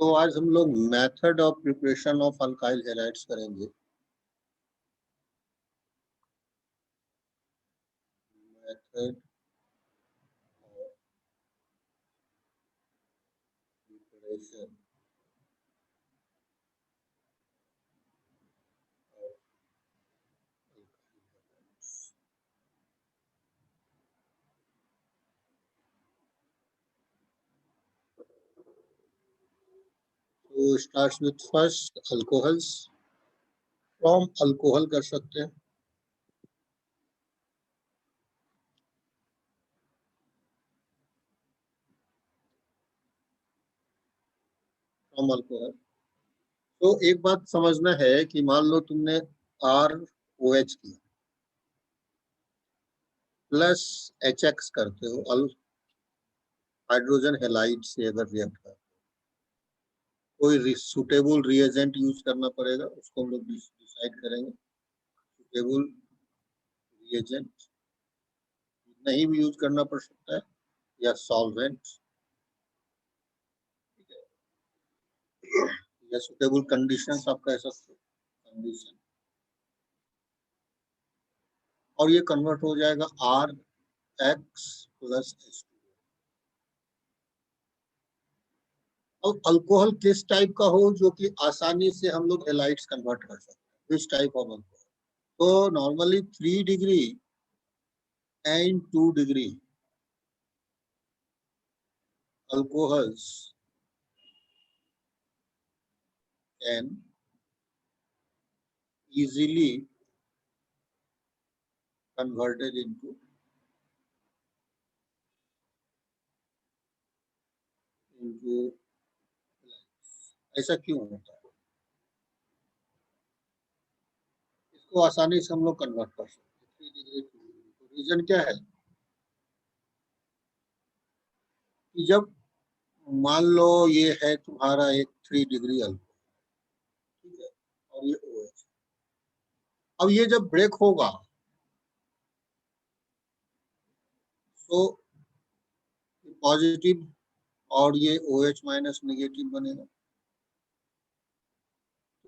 तो आज हम लोग method of preparation of alkyl halides करेंगे। Method of preparation of alkyl halides. तो starts with first alcohols. From alcohol कर सकते हैं। From alcohol. तो एक बात समझना है कि मान लो तुमने ROH किया प्लस HX करते हो, हाइड्रोजन हैलाइड से अगर रिएक्ट करते हो, कोई सुटेबल रिएजेंट यूज करना पड़ेगा, उसको हम लोग डिसाइड करेंगे। सुटेबल रिएजेंट नहीं भी यूज करना पड़ सकता है, या सॉल्वेंट, या सुटेबल कंडीशंस आप कह सकते हो, कंडीशन, और ये कन्वर्ट हो जाएगा RX प्लस H2। अब अल्कोहल किस टाइप का हो जो कि आसानी से हम लोग हैलाइड्स कन्वर्ट कर सकते हैं, विच टाइप ऑफ अल्कोहल? तो normally 3 degree and 2 degree alcohols can easily converted into ऐसा क्यों होता है? इसको आसानी से हम लोग कन्वर्ट कर सकते हैं 3 डिग्री 2 डिग्री। तो रीजन क्या है कि जब मान लो ये है तुम्हारा एक 3 डिग्री अल्कोहल, ठीक है, और ये OH, अब ये जब ब्रेक होगा तो पॉजिटिव और ये OH माइनस नेगेटिव बनेगा।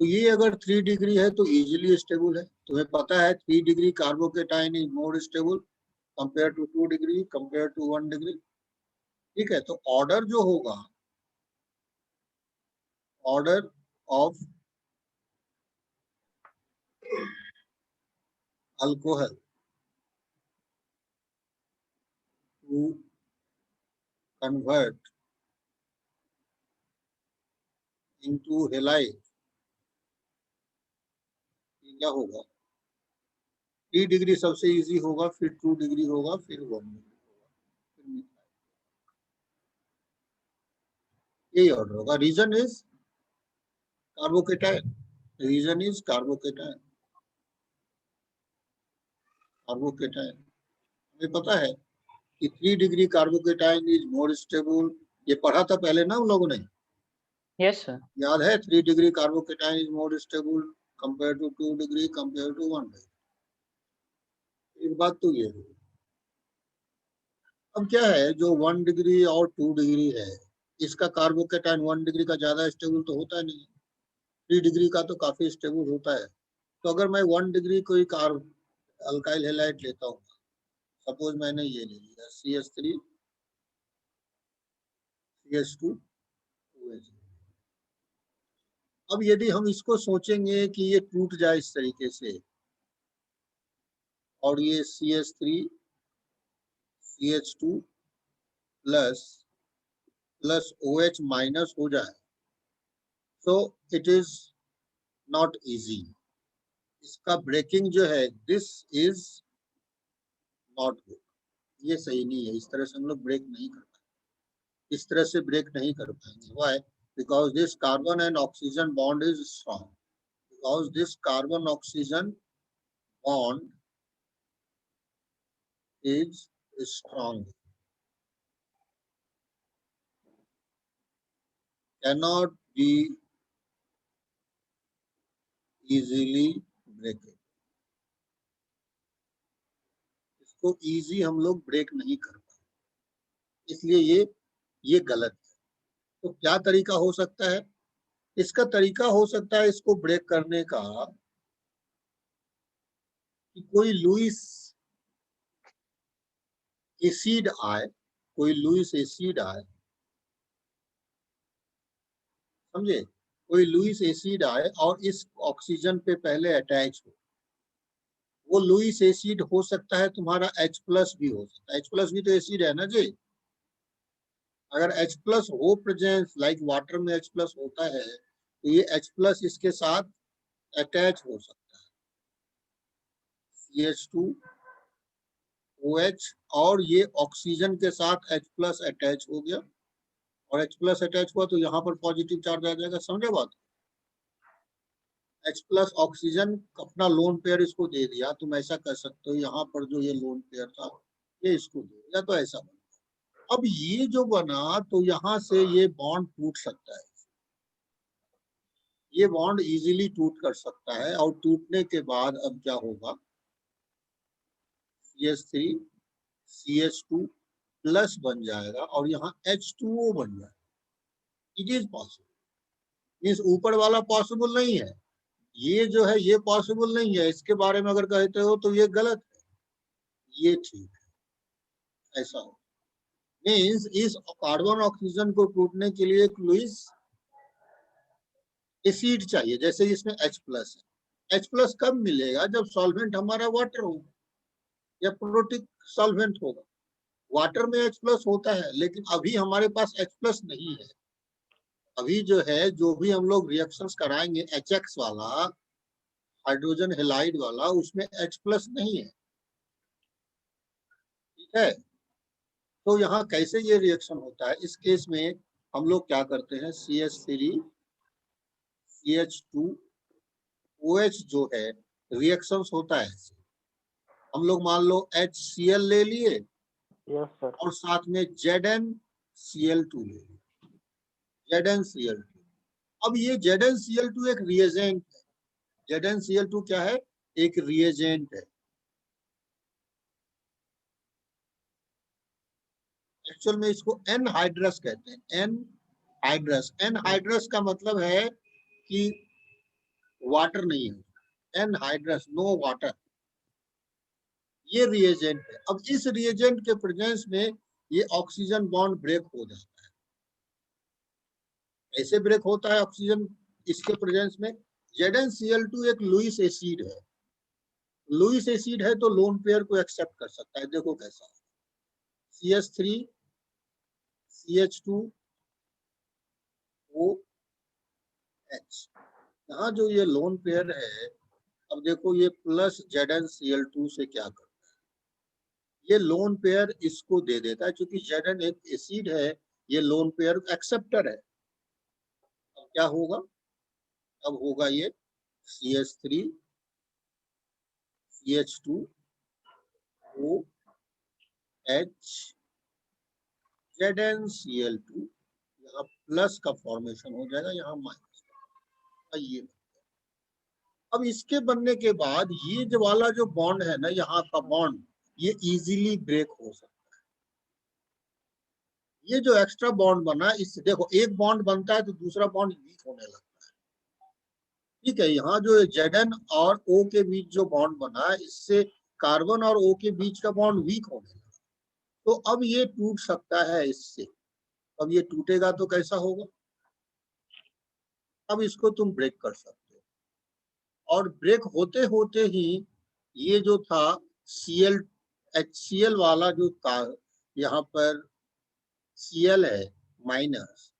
तो ये अगर 3 डिग्री है तो इजीली स्टेबल है। तुम्हें पता है 3 degree carbocation is more stable compare to 2 degree, compare to 1 degree. ठीक है, तो ऑर्डर जो होगा, order of alcohol to convert into halide क्या होगा? 3 डिग्री सबसे इजी होगा, फिर 2 डिग्री होगा, फिर 1 डिग्री होगा, फिर मिथाइल। यही ऑर्डर होगा। Reason is carbocation, reason is carbocation, carbocation. हमें पता है कि 3 degree carbocation is more stable. ये पढ़ा था पहले ना उन लोगों ने? Yes sir. याद है? 3 degree carbocation is more stable compare to 2 degree, compare to 1 degree. एक बात तो ये है। अब क्या है, जो 1 डिग्री और 2 डिग्री है, इसका कार्बोकेटाइन 1 डिग्री का ज्यादा स्टेबल तो होता नहीं, 3 डिग्री का तो काफी स्टेबल होता है। तो अगर मैं 1 डिग्री कोई अल्काइल हैलाइड लेता हूँ, सपोज मैंने ये ले लिया CH3 CH2 OH। अब यदि हम इसको सोचेंगे कि ये टूट जाए इस तरीके से, और ये CH3 CH2 plus OH minus हो जाए, तो इट इज नॉट इजी। इसका ब्रेकिंग जो है, दिस इज नॉट गुड, ये सही नहीं है। इस तरह से हम लोग ब्रेक नहीं कर पाएंगे, इस तरह से ब्रेक नहीं कर पाएंगे। Why? Because this carbon and oxygen bond is strong, because this carbon oxygen bond is strong, cannot be easily breakable। इसको इजी हम लोग ब्रेक नहीं कर पाए, इसलिए ये गलत है। तो क्या तरीका हो सकता है? इसका तरीका हो सकता है इसको ब्रेक करने का कि कोई लुईस एसिड आए, कोई लुईस एसिड आए, समझे, कोई लुईस एसिड आए और इस ऑक्सीजन पे पहले अटैच हो। वो लुईस एसिड हो सकता है तुम्हारा H+ भी हो सकता है। H+ भी तो एसिड है ना जी। अगर H+ हो प्रेजेंस, लाइक वाटर में H+ होता है, तो ये H+ इसके साथ अटैच हो सकता है, CH2OH, और ये ऑक्सीजन के साथ H+ अटैच हो गया, और H+ अटैच हुआ तो यहाँ पर पॉजिटिव चार्ज आ जाएगा। समझे बात? H+ ऑक्सीजन अपना लोन पेयर इसको दे दिया, तुम ऐसा कर सकते हो, यहाँ पर जो ये लोन पेयर था ये इसको दे दिया, तो ऐसा बना। अब ये जो बना तो यहाँ से ये बॉन्ड टूट सकता है, ये बॉन्ड इजीली टूट कर सकता है, और टूटने के बाद अब क्या होगा, CH3 CH2+ बन जाएगा और यहाँ H2O बन जाएगा। इट इज पॉसिबल, मीन्स ऊपर वाला पॉसिबल नहीं है, ये जो है ये पॉसिबल नहीं है, इसके बारे में अगर कहते हो तो ये गलत है, ये ठीक है, ऐसा हो। मीन्स इस कार्बन ऑक्सीजन को टूटने के लिए एक लुईस एसिड चाहिए, जैसे इसमें H+ है। H+ कब मिलेगा? जब सॉल्वेंट हमारा वाटर होगा या प्रोटिक सॉल्वेंट होगा। वाटर में H+ होता है, लेकिन अभी हमारे पास H+ नहीं है। अभी जो है, जो भी हम लोग रिएक्शंस कराएंगे HX वाला, हाइड्रोजन हेलाइड वाला, उसमें H+ नहीं है, ठीक है। तो यहाँ कैसे ये रिएक्शन होता है, इस केस में हम लोग क्या करते हैं, CH3 CH2OH जो है रिएक्शंस होता है, हम लोग मान लो HCl ले लिए, यस सर। और साथ में ZnCl2 ले लिए, ZnCl2। अब ये ZnCl2 एक रिएजेंट है। ZnCl2 क्या है? एक रिएजेंट है। एक्चुअल में इसको एनहाइड्रस कहते हैं, एनहाइड्रस। एनहाइड्रस का मतलब है कि वाटर नहीं है, एनहाइड्रस, नो वाटर, ये रिएजेंट है। अब इस रिएजेंट के प्रेजेंस में ये ऑक्सीजन बॉन्ड ब्रेक हो जाता है। ऐसे ब्रेक होता है ऑक्सीजन इसके प्रेजेंस में। ZnCl2 एक लुईस एसिड है, लुईस एसिड है तो लोन पेयर को एक्सेप्ट कर सकता है। देखो कैसा, CH3 CH2OH, यहाँ जो ये लोन पेयर है, अब देखो ये प्लस ZnCl2 से क्या करता है, ये लोन पेयर इसको दे देता है, क्योंकि Zn एक एसिड है, ये लोन पेयर एक्सेप्टर है। अब क्या होगा, अब होगा ये CH3 CH2OH ZnCl2, यहाँ प्लस का फॉर्मेशन हो जाएगा, यहाँ माइनस का, ये। अब इसके बनने के बाद ये जो वाला जो बॉन्ड है ना, यहाँ का बॉन्ड, ये इजीली ब्रेक हो सकता है। ये जो एक्स्ट्रा बॉन्ड बना, इससे देखो एक बॉन्ड बनता है तो दूसरा बॉन्ड वीक होने लगता है, ठीक है। यहाँ जो Zn और O के बीच जो बॉन्ड बना, इससे कार्बन और O के बीच का बॉन्ड वीक होने लगा, तो अब ये टूट सकता है इससे। अब ये टूटेगा तो कैसा होगा, अब इसको तुम ब्रेक कर सकते हो, और ब्रेक होते होते ही ये जो था Cl HCl वाला जो था, यहाँ पर Cl है माइनस,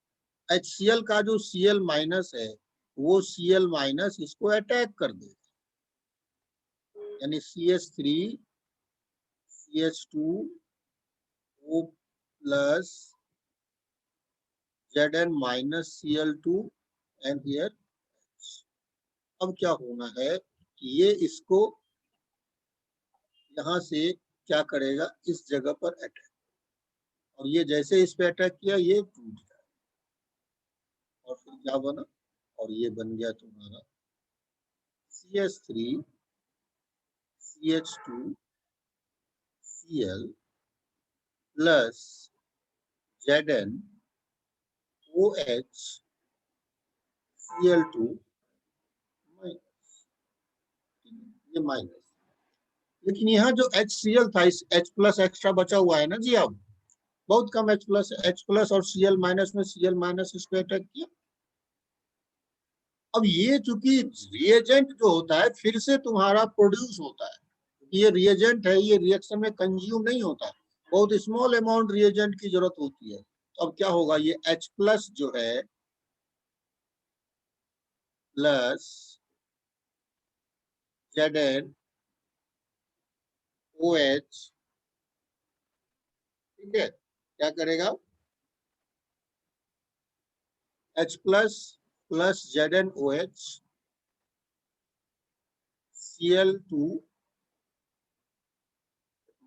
HCl का जो Cl माइनस है, वो Cl माइनस इसको अटैक कर देगा, यानी CH3 CH2O plus Zn minus Cl2 and here. अब क्या होना है कि ये इसको यहाँ से क्या करेगा, इस जगह पर अटैक, और ये जैसे इस पे अटैक किया ये टूट जाए, और फिर क्या बना, और ये बन गया तुम्हारा CH3 CH2Cl plus Zn OHCl2 ये माइनस, लेकिन यहाँ जो HCl था, इस H प्लस एक्स्ट्रा बचा हुआ है ना जी, अब बहुत कम H प्लस और Cl माइनस में Cl माइनस इसको अटैक किया। अब ये चूंकि रिएजेंट जो होता है फिर से तुम्हारा प्रोड्यूस होता है, ये रिएजेंट है, ये रिएक्शन में कंज्यूम नहीं होता, बहुत स्मॉल अमाउंट रिएजेंट की जरूरत होती है। तो अब क्या होगा, ये H प्लस जो है प्लस ZnOH, ठीक है, क्या करेगा, H plus plus ZnOH Cl2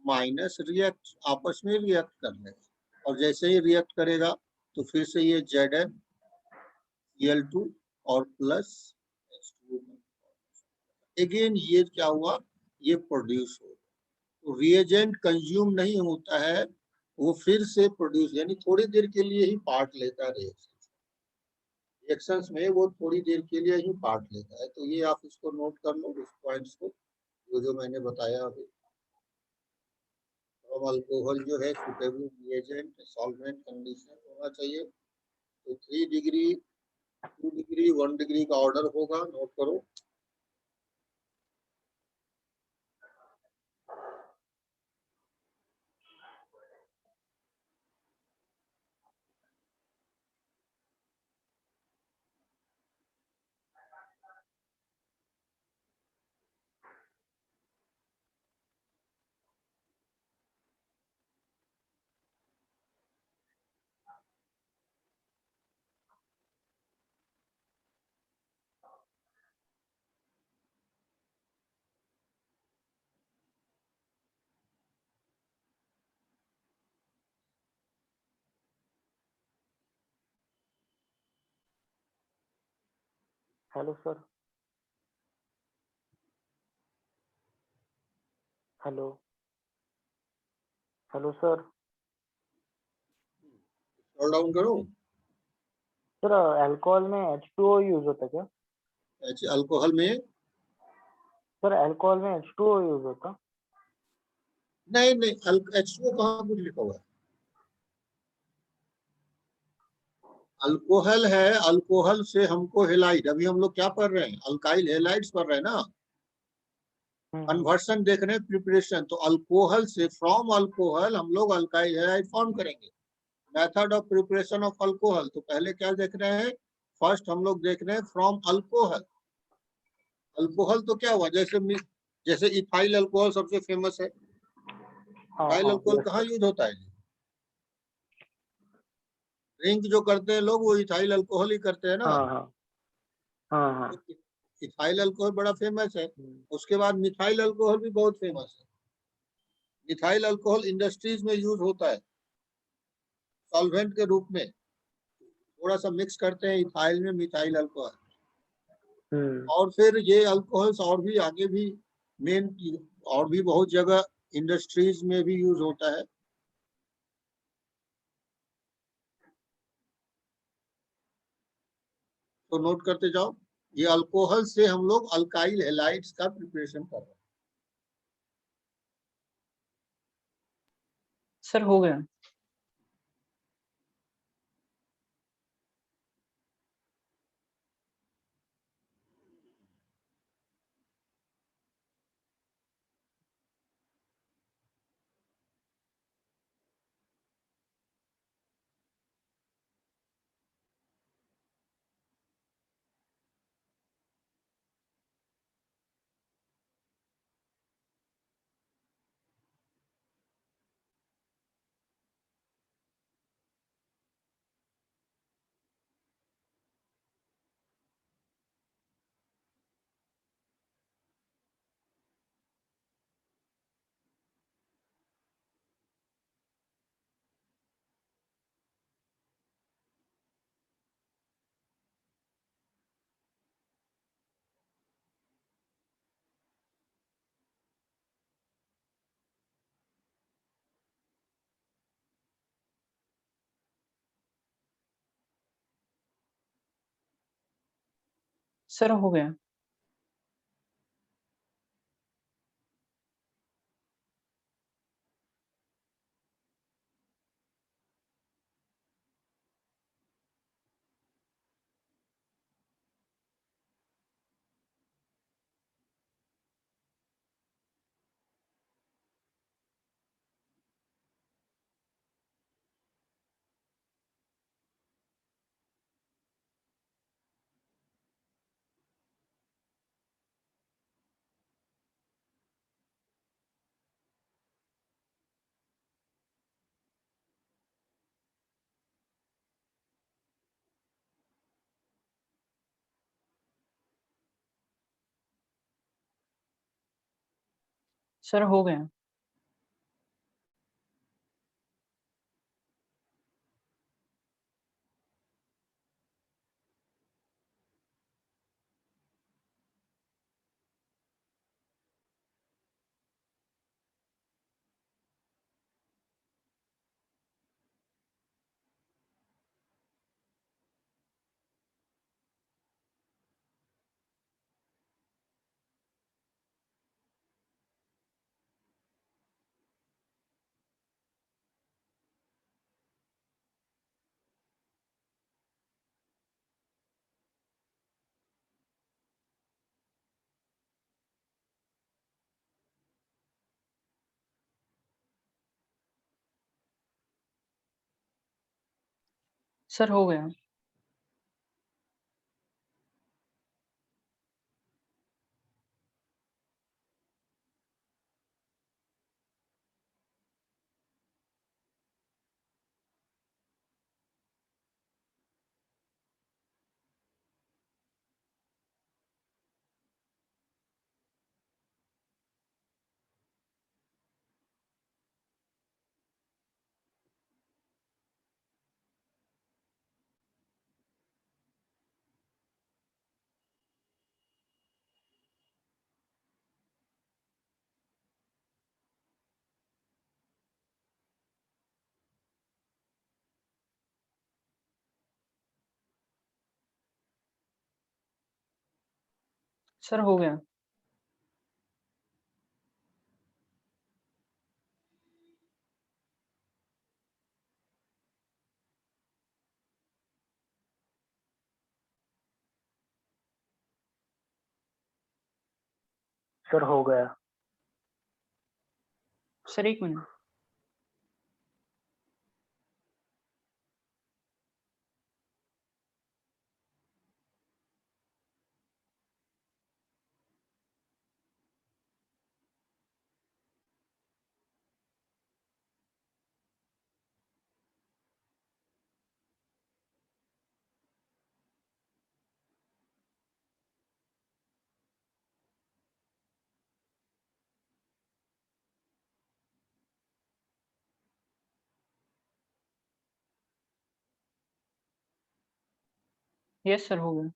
minus react, आपस में रिएक्ट कर लेगा, और जैसे ही रिएक्ट करेगा तो फिर से ये ZnCl2 और प्लस H2, अगेन ये क्या हुआ, ये प्रोड्यूस हो, तो रिएजेंट कंज्यूम नहीं होता है, वो फिर से प्रोड्यूस, यानी थोड़ी देर के लिए ही पार्ट लेता है रिएक्शंस में, वो थोड़ी देर के लिए ही पार्ट लेता है। तो ये आप इसको नोट कर लो, इस पॉइंट्स को, जो मैंने बताया अभी। अब अल्कोहल जो है सुटेबल रिएजेंट सॉल्वेंट कंडीशन होना चाहिए, तो 3 डिग्री 2 डिग्री 1 डिग्री का ऑर्डर होगा, नोट करो। Hello sir. Hello hello sir. Scroll down करो। सर अल्कोहल में H2O यूज होता है क्या? अल्कोहल में सर अल्कोहल में H2O यूज होता? नहीं नहीं, H2O कहाँ कुछ लिखा हुआ है, अल्कोहल है, अल्कोहल से हमको हेलाइड, अभी हम लोग क्या पढ़ रहे हैं, अल्काइल हेलाइड्स पढ़ रहे हैं ना, हम्म। कन्वर्शन देख रहे हैं, प्रिपरेशन, तो अल्कोहल से, फ्रॉम अल्कोहल हम लोग अल्काइल हेलाइड फॉर्म करेंगे। Method of preparation of alcohol, तो पहले क्या देख रहे हैं, फर्स्ट हम लोग देख रहे हैं फ्रॉम अल्कोहल। अल्कोहल तो क्या हुआ, जैसे इथाइल अल्कोहल सबसे फेमस है, हाँ इथाइल हाँ अल्कोहल यस कहाँ सर। यूज होता है, ड्रिंक जो करते हैं लोग वो इथाइल अल्कोहल ही करते हैं ना, हाँ हाँ हाँ हाँ। तो इथाइल अल्कोहल बड़ा फेमस है। हम्म। उसके बाद मिथाइल अल्कोहल भी बहुत फेमस है, मिथाइल अल्कोहल इंडस्ट्रीज में यूज होता है सॉल्वेंट के रूप में, थोड़ा सा मिक्स करते हैं इथाइल में मिथाइल अल्कोहल, हम्म। और फिर ये अल्कोहल्स और भी आगे भी मेन, और भी बहुत जगह इंडस्ट्रीज में भी यूज होता है। तो नोट करते जाओ, ये अल्कोहल से हम लोग अल्काइल हेलाइड्स का प्रिपरेशन कर रहे हैं। सर हो गया। सर हो गया। सर हो गया। सर हो गया। सर हो गया। सर हो गया। Sir 1 minute. यस सर हो गया।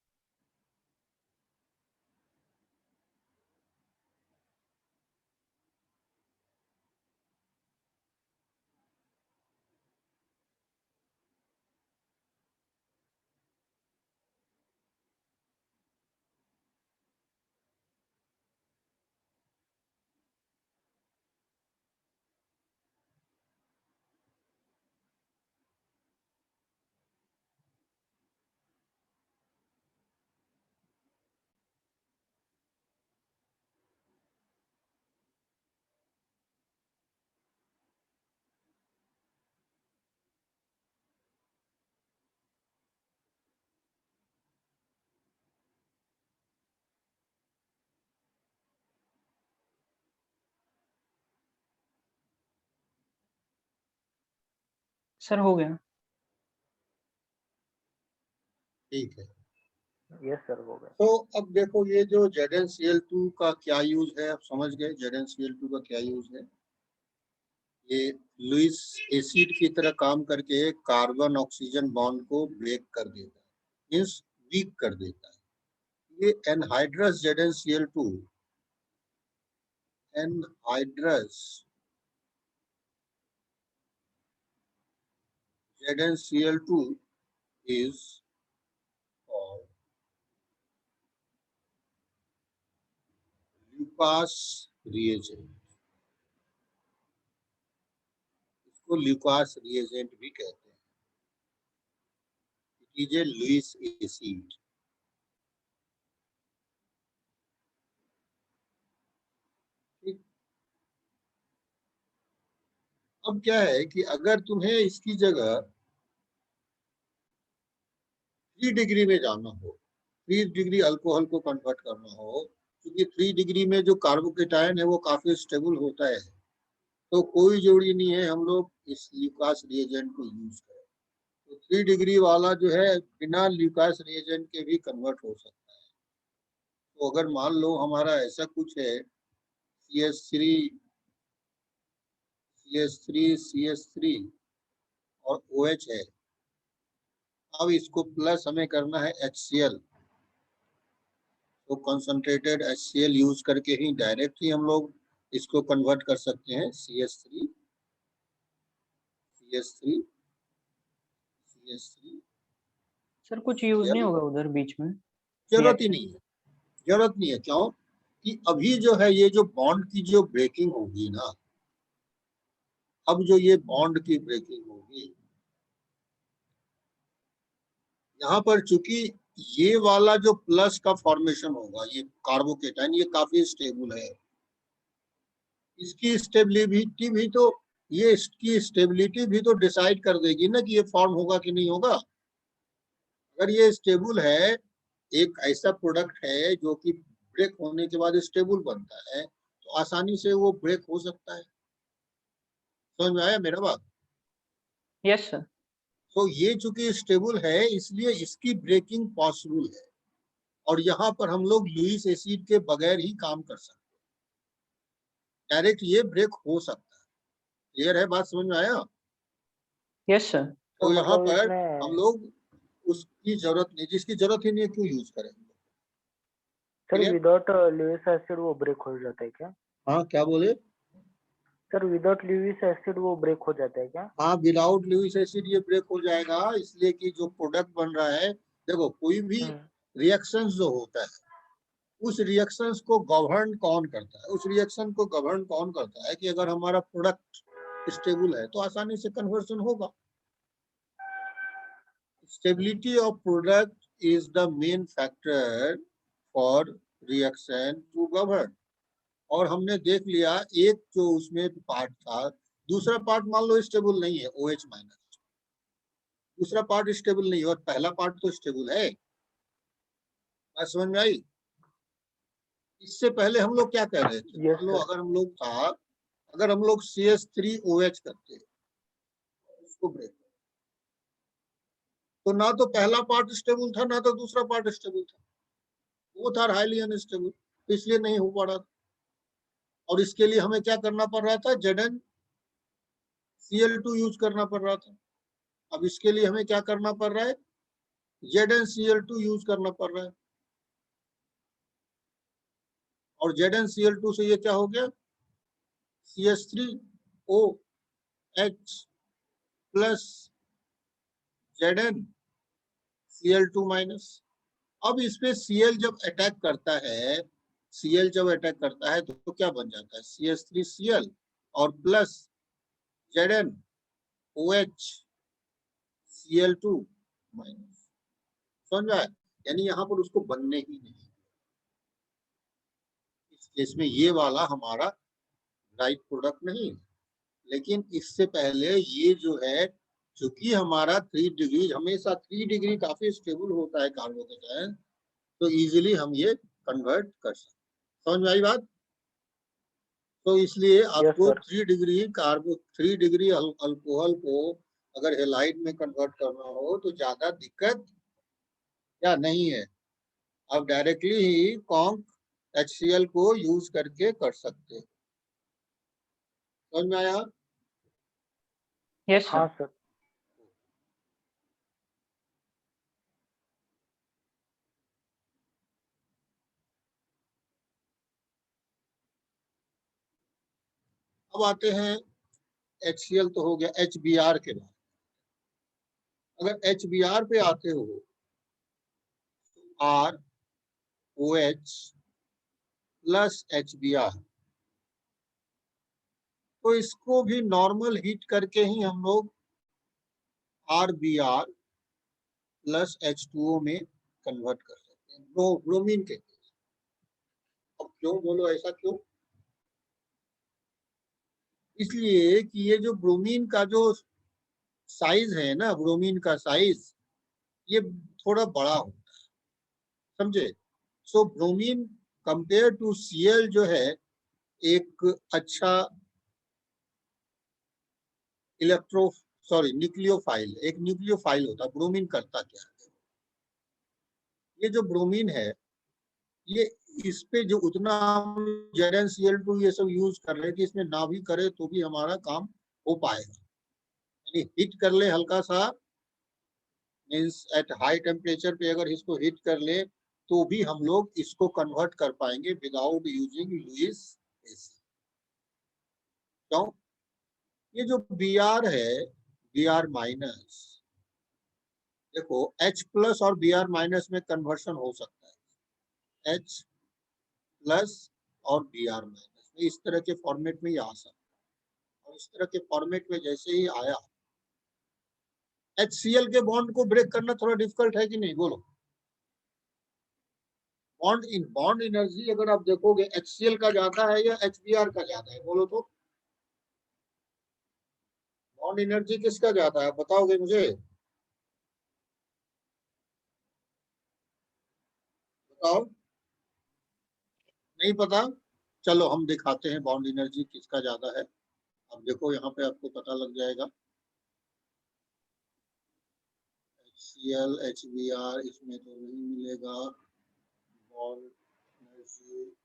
सर हो गया। ठीक है। यस सर हो गया। तो अब देखो ये जो ZnCl2 का क्या यूज है, आप समझ गए ZnCl2 का क्या यूज है। ये लुईस एसिड की तरह काम करके कार्बन ऑक्सीजन बॉन्ड को ब्रेक कर देता है, मीन्स वीक कर देता है। ये anhydrous ZnCl2, anhydrous ZnCl2 is called Lucas reagent, इसको ल्यूकास रिएजेंट भी कहते हैं। It is a Lewis acid. अब क्या है कि अगर तुम्हें इसकी जगह 3 डिग्री में जाना हो, 3 डिग्री अल्कोहल को कन्वर्ट करना हो, क्योंकि 3 डिग्री में जो कार्बोकेटायन है वो काफी स्टेबल होता है, तो कोई जरूरी नहीं है हम लोग इस ल्यूकास रिएजेंट को यूज करें। तो 3 डिग्री वाला जो है बिना ल्यूकास रिएजेंट के भी कन्वर्ट हो सकता है। तो अगर मान लो हमारा ऐसा कुछ है CH3 CH3 और OH है, अब इसको प्लस हमें करना है HCl, तो कंसंट्रेटेड HCl यूज करके ही डायरेक्ट ही हम लोग इसको कन्वर्ट कर सकते हैं CH3 सर कुछ यूज नहीं Cl। होगा उधर बीच में? जरूरत ही नहीं है, जरूरत नहीं है। क्यों कि अभी जो है ये जो बॉन्ड की जो ब्रेकिंग होगी ना, अब जो ये बॉन्ड की ब्रेकिंग होगी यहाँ पर, चूंकि ये वाला जो प्लस का फॉर्मेशन होगा, ये कार्बोकेटाइन ये काफी स्टेबल है, इसकी स्टेबिलिटी भी तो, ये इसकी स्टेबिलिटी भी तो डिसाइड कर देगी ना कि ये फॉर्म होगा कि नहीं होगा। अगर ये स्टेबल है, एक ऐसा प्रोडक्ट है जो कि ब्रेक होने के बाद स्टेबल बनता है, तो आसानी से वो ब्रेक हो सकता है। समझ में आया मेरा बात? Yes sir. तो ये चूंकि स्टेबल है इसलिए इसकी ब्रेकिंग पॉसिबल है, और यहाँ पर हम लोग लुईस एसिड के बगैर ही काम कर सकते हैं, डायरेक्ट ये ब्रेक हो सकता है। क्लियर है बात? समझ में आया? Yes sir. तो यहाँ मतलब पर इसमें हम लोग उसकी जरूरत नहीं, जिसकी जरूरत ही नहीं है क्यों यूज करेंगे। Sir clear? Without Lewis acid वो ब्रेक हो जाता है क्या? हाँ, क्या बोले? सर विदाउट लुईस एसिड वो ब्रेक हो जाता है क्या? हाँ, विदाउट लुईस एसिड ये ब्रेक हो जाएगा, इसलिए कि जो प्रोडक्ट बन रहा है, देखो कोई भी रिएक्शंस जो होता है उस रिएक्शंस को गवर्न कौन करता है? उस रिएक्शन को गवर्न कौन करता है कि अगर हमारा प्रोडक्ट स्टेबल है तो आसानी से कन्वर्जन होगा। Stability of product is the main factor for reaction to govern. और हमने देख लिया एक जो उसमें पार्ट था, दूसरा पार्ट मान लो स्टेबल नहीं है OH माइनस, दूसरा पार्ट स्टेबल नहीं है और पहला पार्ट तो स्टेबल है। बात समझ में आई? इससे पहले हम लोग क्या कह रहे थे, यस मान लो सर। अगर हम लोग CH3OH करते उसको ब्रेक, तो ना तो पहला पार्ट स्टेबल था ना तो दूसरा पार्ट स्टेबल था, वो था हाईली अनस्टेबल, तो इसलिए नहीं हो पा रहा था। और इसके लिए हमें क्या करना पड़ रहा था? ZnCl2 यूज करना पड़ रहा था। अब इसके लिए हमें क्या करना पड़ रहा है? ZnCl2 यूज करना पड़ रहा है। और ZnCl2 से ये क्या हो गया? CH3OH plus ZnCl2 minus. अब इसमें Cl जब अटैक करता है, Cl जब अटैक करता है तो क्या बन जाता है? CH3Cl और प्लस ZnOH Cl2 माइनस। समझ में आया? यानी यहाँ पर उसको बनने ही नहीं। इस केस में ये वाला हमारा राइट प्रोडक्ट नहीं है। लेकिन इससे पहले ये जो है, चूंकि हमारा 3 डिग्री, हमेशा 3 डिग्री काफी स्टेबल होता है कार्बोकेटायन, तो इजीली हम ये कन्वर्ट कर सकते। समझ में आई बात? तो इसलिए यस आपको सर। 3 डिग्री अल्कोहल को अगर हेलाइड में कन्वर्ट करना हो तो ज्यादा दिक्कत क्या नहीं है, आप डायरेक्टली ही कॉन्क HCl को यूज करके कर सकते हैं। समझ में आया? यस हाँ सर। सर। अब आते हैं HCl तो हो गया, HBr के बाद अगर HBr पे आते हो, R OH प्लस HBr। तो इसको भी नॉर्मल हीट करके ही हम लोग RBr प्लस H2O में कन्वर्ट कर सकते हैं, ब्रोमीन के केस। अब क्यों बोलो ऐसा क्यों? इसलिए कि ये जो ब्रोमीन का जो साइज है ना, ब्रोमीन का साइज ये थोड़ा बड़ा होता है, समझे? सो ब्रोमीन कंपेयर टू Cl जो है एक अच्छा न्यूक्लियोफाइल, एक न्यूक्लियोफाइल होता है। ब्रोमीन करता क्या है? ये जो ब्रोमीन है ये इस पे जो उतना हम ZnCl2 ये सब यूज कर रहे हैं कि इसमें ना भी करे तो भी हमारा काम हो पाएगा। यानी हीट कर ले हल्का सा, मीन्स एट हाई टेम्परेचर पे अगर इसको हीट कर ले तो भी हम लोग इसको कन्वर्ट कर पाएंगे विदाउट यूजिंग लुईस एसिड। क्यों? ये जो Br है, Br माइनस, देखो H प्लस और Br माइनस में कन्वर्शन हो सकता है, H प्लस और Br माइनस में इस तरह के फॉर्मेट में ही आ सकता है। और इस तरह के फॉर्मेट में जैसे ही आया, HCl के बॉन्ड को ब्रेक करना थोड़ा डिफिकल्ट है कि नहीं, बोलो? बॉन्ड एनर्जी अगर आप देखोगे HCl का ज्यादा है या HBr का ज्यादा है, बोलो तो? बॉन्ड एनर्जी किसका ज्यादा है, बताओगे मुझे? बताओ। नहीं पता? चलो हम दिखाते हैं बॉन्ड एनर्जी किसका ज्यादा है। अब देखो यहाँ पे आपको पता लग जाएगा। HCl HBr इसमें तो नहीं मिलेगा बॉन्ड एनर्जी।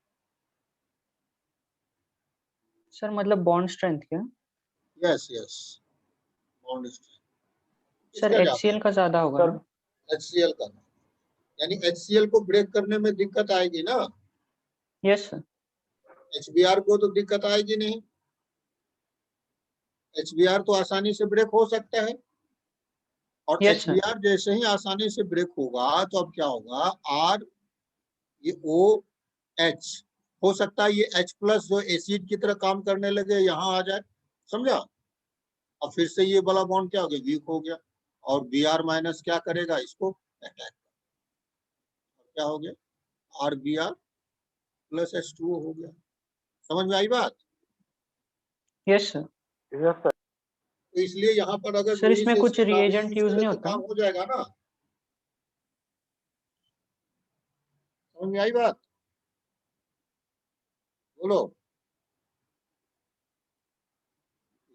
सर मतलब बॉन्ड स्ट्रेंथ क्या? Yes yes, bond strength sir किसका ज्यादा HCl का ज्यादा होगा सर ना? है? HCl का। यानी HCl को ब्रेक करने में दिक्कत आएगी ना, यस सर। HBr को तो दिक्कत आएगी नहीं। HBr तो आसानी से ब्रेक हो सकता है, और यस सर। HBr जैसे ही आसानी से ब्रेक होगा तो अब क्या होगा, R ये OH हो सकता है, ये H प्लस जो एसिड की तरह काम करने लगे यहाँ आ जाए, समझा? अब फिर से ये वाला बॉन्ड क्या हो गया, वीक हो गया, और Br माइनस क्या करेगा, इसको अटैक। क्या हो गया, RBr प्लस H2O हो गया। समझ में आई बात? Yes sir. Yes sir. तो इसलिए यहाँ पर अगर सर लुईस इसमें कुछ एसिड ना भी रिएजेंट यूज यूज करे नहीं तो होता? काम हो जाएगा ना। समझ में आई बात? बोलो।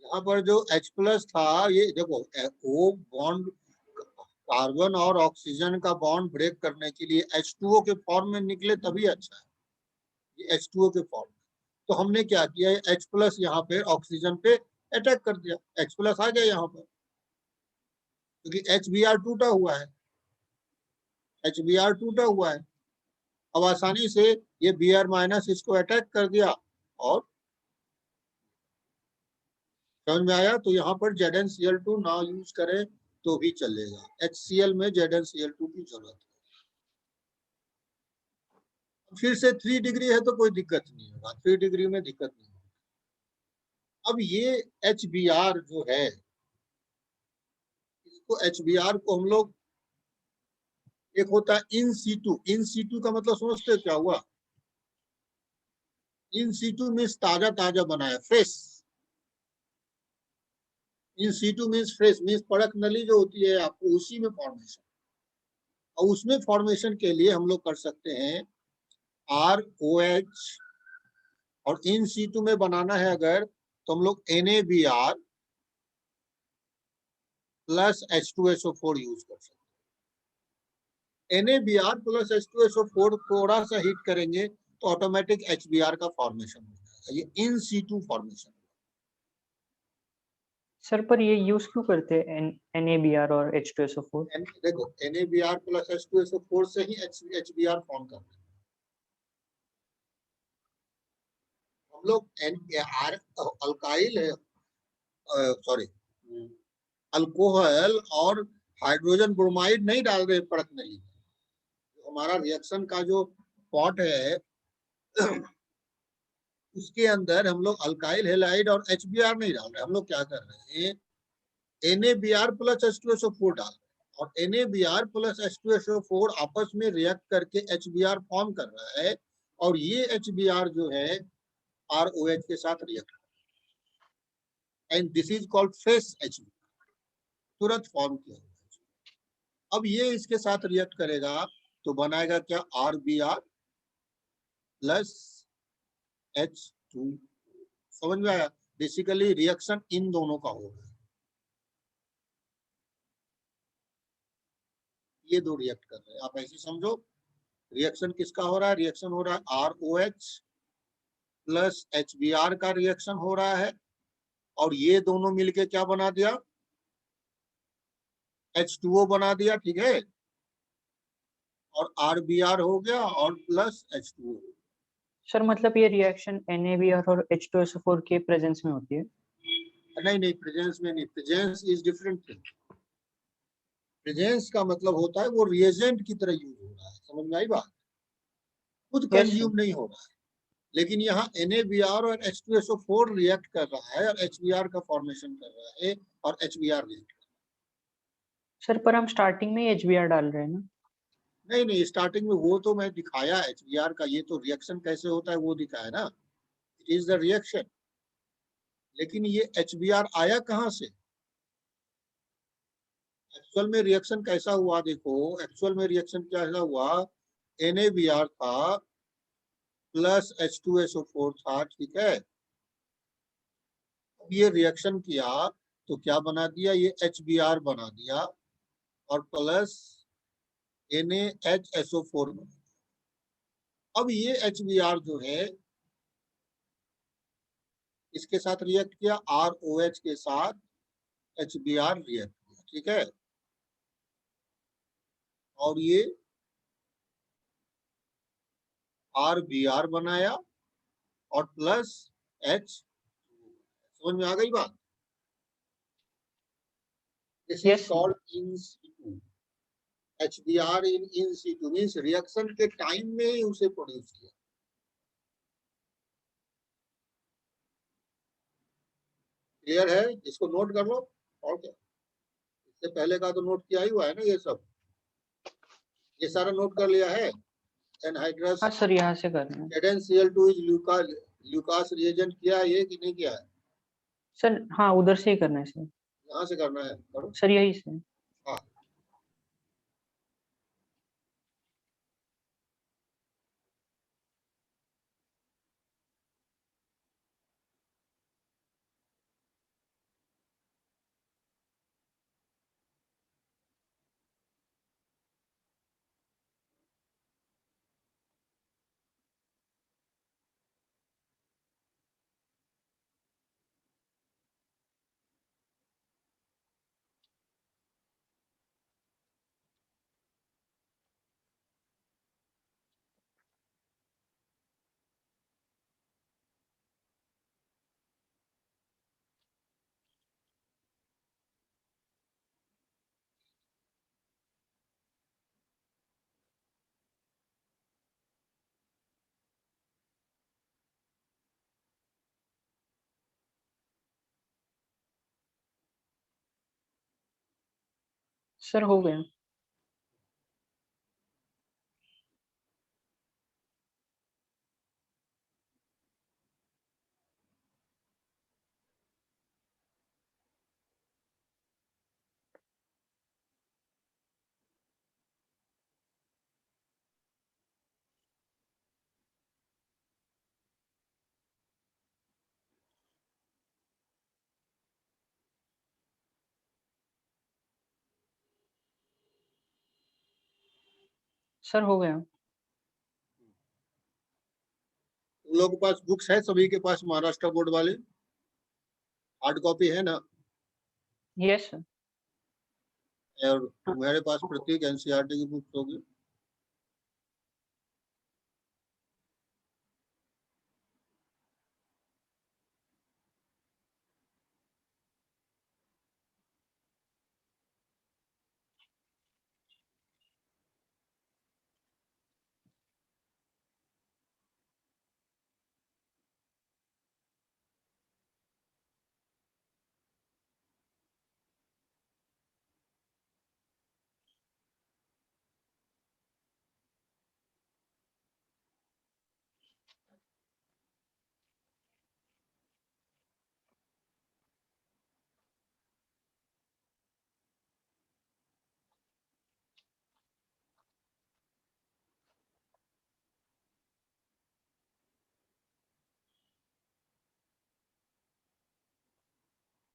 यहाँ पर जो H प्लस था, ये देखो O बॉन्ड कार्बन और ऑक्सीजन का बॉन्ड ब्रेक करने के लिए H2O के फॉर्म में निकले तभी अच्छा है, ये H2O के फॉर्म में। तो हमने क्या किया, H प्लस यहाँ पे ऑक्सीजन पे अटैक कर दिया, H प्लस आ गया यहाँ पर, क्योंकि HBr टूटा हुआ है, HBr टूटा हुआ है। अब आसानी से ये Br माइनस इसको अटैक कर दिया, और समझ में आया? तो यहाँ पर ZnCl2 ना यूज करें तो भी चलेगा, HCl में ZnCl2 की जरूरत है। फिर से 3 डिग्री है तो कोई दिक्कत नहीं होगा, 3 डिग्री में दिक्कत नहीं होगा। अब ये HBr जो है, इसको HBr को हम लोग, एक होता है इन सीटू का मतलब समझते हो क्या हुआ? इन सीटू मीन्स ताजा ताजा बनाया, fresh. In situ means fresh, means परख नली जो होती है आपको उसी में फॉर्मेशन, और उसमें फॉर्मेशन के लिए हम लोग कर सकते हैं ROH, और इन सीटू में बनाना है अगर तो हम लोग NaBr प्लस H2SO4 यूज कर सकते हैं। NaBr प्लस H2SO4 थोड़ा सा हीट करेंगे तो ऑटोमेटिक HBr का फॉर्मेशन हो जाएगा, ये इन सीटू फॉर्मेशन। सर पर ये यूज क्यों करते हैं NaBr और H2SO4? देखो NaBr प्लस H2SO4 से ही HBr फॉर्म करते हैं हम लोग। अल्काइल है, सॉरी अल्कोहल और हाइड्रोजन ब्रोमाइड नहीं डाल रहे परख नली। हमारा रिएक्शन का जो पॉट है उसके अंदर हम लोग अल्काइल हेलाइड और HBr नहीं डाल रहे, हम लोग क्या कर रहे हैं, NaBr प्लस H2SO4 डाल रहे हैं, और NaBr प्लस H2SO4 आपस में रिएक्ट करके HBr फॉर्म कर रहा है, और ये HBr जो है ROH के साथ रिएक्ट कर रहा है, and this is called fresh HBr, तुरंत फॉर्म किया हुआ है। अब ये इसके साथ रिएक्ट करेगा तो बनाएगा क्या, RBr प्लस H2। समझ में आया? बेसिकली रिएक्शन इन दोनों का होगा, ये दो रिएक्ट कर रहे हैं, आप ऐसे समझो। रिएक्शन किसका हो रहा है, रिएक्शन हो रहा है ROH प्लस HBr का रिएक्शन हो रहा है, और ये दोनों मिलके क्या बना दिया, H2O बना दिया, ठीक है, और RBr हो गया और प्लस H2O। सर मतलब ये रिएक्शन NaBr और H2SO4 के प्रेजेंस में होती है? नहीं नहीं, प्रेजेंस में नहीं, presence is different thing. Presence का मतलब होता है वो रिएजेंट की तरह यूज हो रहा है, समझ में आई बात, खुद यस सर। कंज्यूम नहीं हो रहा है। लेकिन यहाँ NaBr और H2SO4 रिएक्ट कर रहा है और HBr का फॉर्मेशन कर रहा है, और HBr रिएक्ट। सर पर हम स्टार्टिंग में ही HBr डाल रहे हैं ना? नहीं नहीं, स्टार्टिंग में वो तो मैं दिखाया HBr का, ये तो रिएक्शन कैसे होता है वो दिखाया ना, इट इज द रिएक्शन। लेकिन ये HBr आया कहाँ से, एक्चुअल में रिएक्शन कैसा हुआ देखो, एक्चुअल में रिएक्शन कैसा हुआ, NaBr था प्लस H2SO4 था, ठीक है। अब ये रिएक्शन किया तो क्या बना दिया, ये HBr बना दिया, और प्लस NaHSO4 बना दिया। अब ये HBr जो है इसके साथ रिएक्ट किया, ROH के साथ HBr रिएक्ट किया, ठीक है, और ये RBr बनाया और प्लस H। समझ में आ गई बात? This is yes sir. Called in situ. HBr in situ means reaction के टाइम में ही उसे प्रोड्यूस किया। क्लियर है? इसको नोट कर लो, और क्या, इससे पहले का तो नोट किया ही हुआ है ना, ये सब, ये सारा नोट कर लिया है। एनहाइड्रस हाँ सर यहाँ से करना है। ZnCl2 इज ल्यूकास रिएजेंट किया है ये कि नहीं किया है? सर हाँ उधर से ही करना है सर। यहाँ से करना है, करो। सर यही से। हाँ, सर हो गया। सर हो गया। तुम लोगों के पास बुक्स है, सभी के पास महाराष्ट्र बोर्ड वाले हार्ड कॉपी है ना, यस सर। और तुम्हारे पास प्रत्येक NCERT की बुक्स होगी।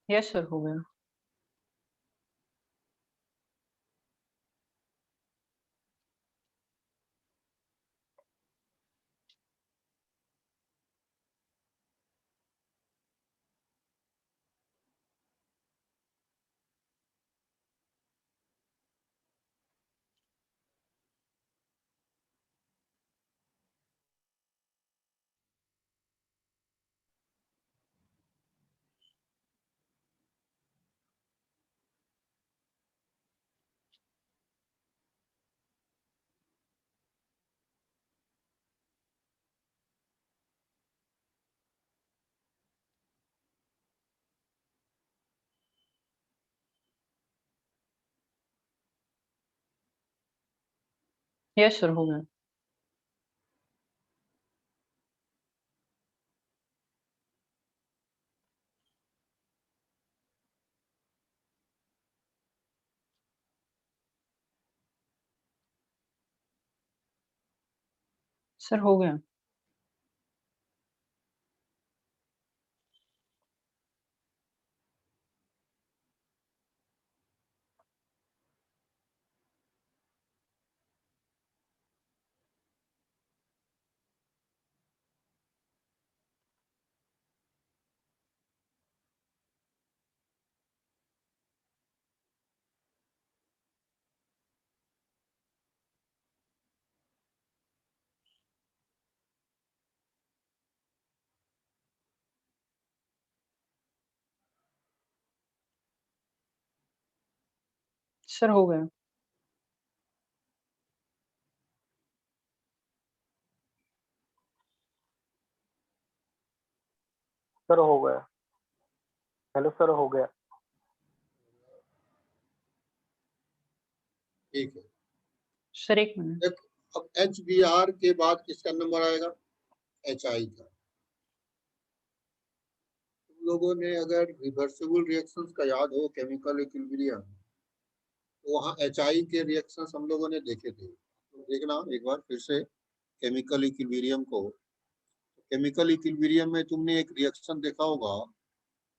यस सर हो गया। यस सर हो गया। सर हो गया। सर हो गया। सर हो गया। हेलो सर हो गया। ठीक है। सर एक मिनट। देख, अब HBr के बाद किसका नंबर आएगा? HI का। तुम लोगों ने अगर रिवर्सिबल रिएक्शंस का याद हो, केमिकल इक्विलिब्रियम, तो वहाँ HI के रिएक्शंस हम लोगों ने देखे थे। तो देखना एक बार फिर से केमिकल इक्विलिब्रियम को। केमिकल इक्विलिब्रियम में तुमने एक रिएक्शन देखा होगा,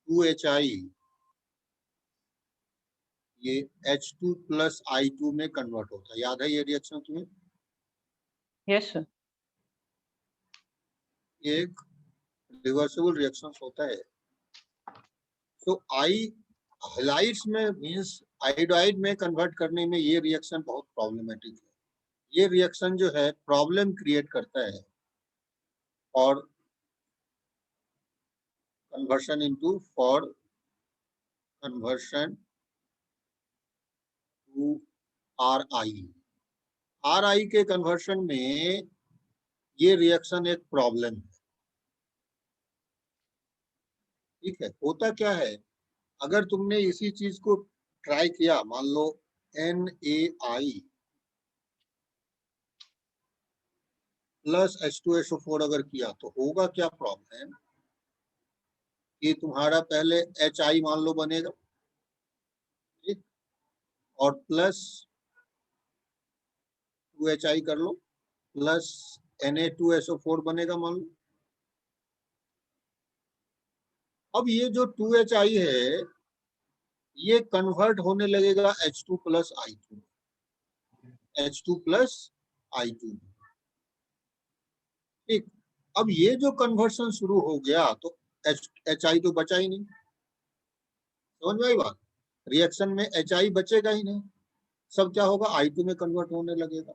2HI, ये H2 प्लस I2 में कन्वर्ट होता है। याद है ये रिएक्शन तुम्हें? Yes sir. ये एक रिवर्सिबल रिएक्शन होता है। तो हाइलाइट्स में मींस आयोडाइड में कन्वर्ट करने में ये रिएक्शन बहुत प्रॉब्लमेटिक है। ये रिएक्शन जो है प्रॉब्लम क्रिएट करता है और conversion into for conversion to RI के कन्वर्शन में ये रिएक्शन एक प्रॉब्लम है। ठीक है, होता क्या है, अगर तुमने इसी चीज को ट्राई किया, मान लो NaI प्लस H2SO4 अगर किया, तो होगा क्या प्रॉब्लम कि तुम्हारा पहले HI मान लो बनेगा, ठीक, और प्लस 2HI कर लो, प्लस Na2SO4 बनेगा मान लो। अब ये जो 2HI है ये कन्वर्ट होने लगेगा H2 plus I2, H2 plus I2। ठीक, अब ये जो कन्वर्शन शुरू हो गया तो HI तो बचा ही नहीं। समझ में आई बात? रिएक्शन में HI बचेगा ही नहीं, सब क्या होगा, I2 में कन्वर्ट होने लगेगा।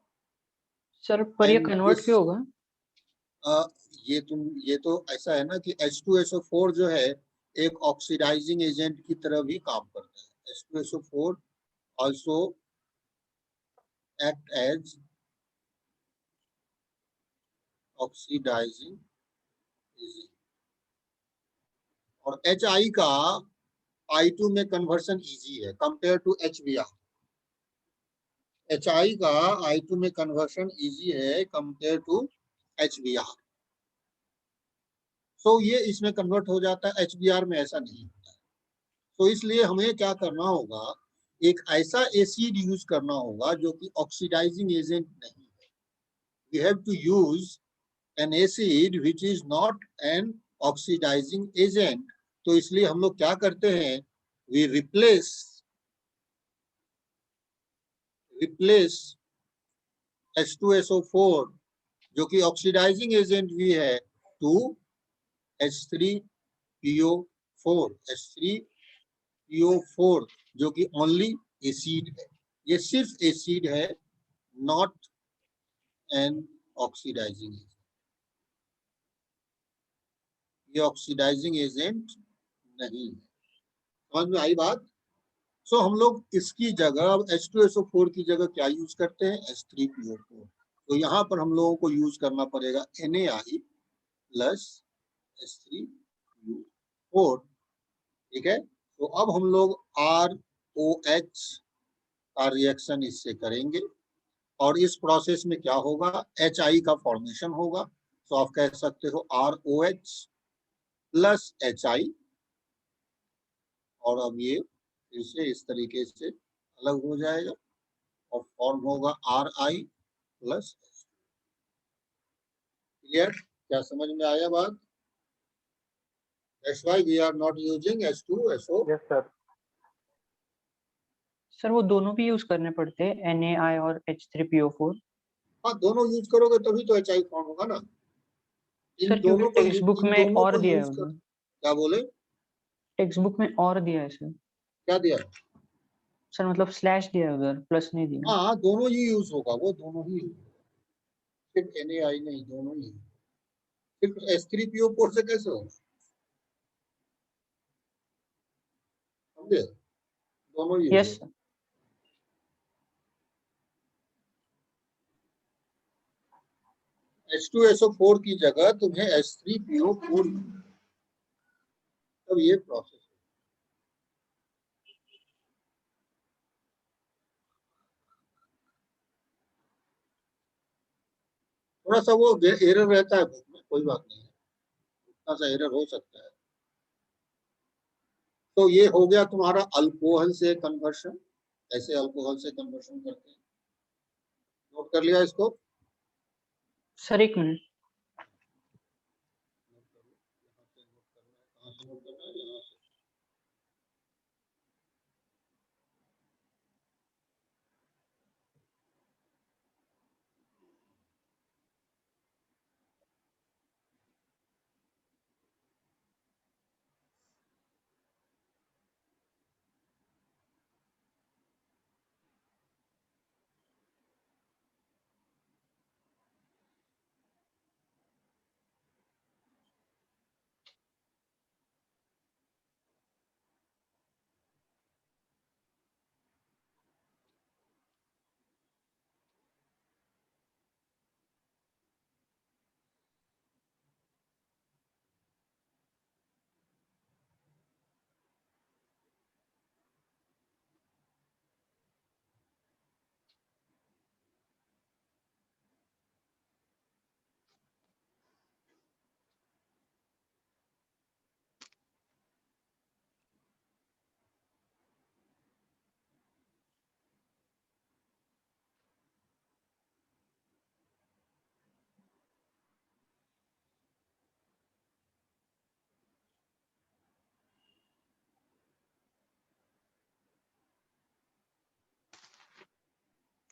सर पर ये And कन्वर्ट this, क्यों होगा? ये तो ऐसा है ना कि H2SO4 जो है एक ऑक्सीडाइजिंग एजेंट की तरह भी काम करता है। H2SO4 also act as oxidising agent, और HI का I2 में कन्वर्शन इजी है कंपेयर टू HBr। HI का I2 में कन्वर्शन इजी है कंपेयर टू HBr। सो ये इसमें कन्वर्ट हो जाता है, HBr में ऐसा नहीं होता है। तो इसलिए हमें क्या करना होगा, एक ऐसा एसिड यूज करना होगा जो कि ऑक्सीडाइजिंग एजेंट नहीं है। We have to use an acid which is not an oxidizing agent तो इसलिए हम लोग क्या करते हैं, वी रिप्लेस H2SO4 जो कि ऑक्सीडाइजिंग एजेंट भी है, टू H3PO4 H3PO4 जो कि ओनली एसिड है, ये सिर्फ एसिड है, नॉट एन ऑक्सीडाइजिंग एजेंट, ये ऑक्सीडाइजिंग एजेंट नहीं है। समझ में आई बात? सो हम लोग इसकी जगह H2SO4 की जगह क्या यूज करते हैं, H3PO4। तो यहाँ पर हम लोगों को यूज करना पड़ेगा NaI प्लस H3PO4, ठीक है। तो अब हम लोग ROH का रिएक्शन इससे करेंगे और इस प्रोसेस में क्या होगा, HI का फॉर्मेशन होगा। तो आप कह सकते हो ROH प्लस HI, और अब ये फिर से इस तरीके से अलग हो जाएगा और फॉर्म होगा RI प्लस। क्लियर? क्या समझ में आया बात? That's why we are not using H2SO। Yes sir. Sir वो दोनों भी यूज करने पड़ते हैं, NaI और H3PO4? हाँ, दोनों यूज करोगे तभी तो HI फॉर्म होगा ना। सर क्योंकि टेक्स्ट बुक इन में दोनों और को दिया है यूज कर, उधर, क्या बोले, टेक्स्ट बुक में और दिया है सर। क्या दिया है? सर मतलब स्लैश दिया है उधर, प्लस नहीं दिया। हाँ, दोनों ही यूज होगा, वो दोनों ही use होगा। सिर्फ NaI नहीं, दोनों ही। सिर्फ H3PO4 से कैसे होगा, समझे? दोनों ही यस होगा। सर। H2SO4 की जगह तुम्हें H3PO4, तब ये प्रोसेस। थोड़ा सा वो एरर रहता है बुक में, कोई बात नहीं है, थोड़ा सा एरर हो सकता है। तो ये हो गया तुम्हारा अल्कोहल से कन्वर्शन, ऐसे अल्कोहल से कन्वर्शन करते हैं। नोट कर लिया इसको? सर एक मिनट। कहाँ से नोट करना है, यहाँ से।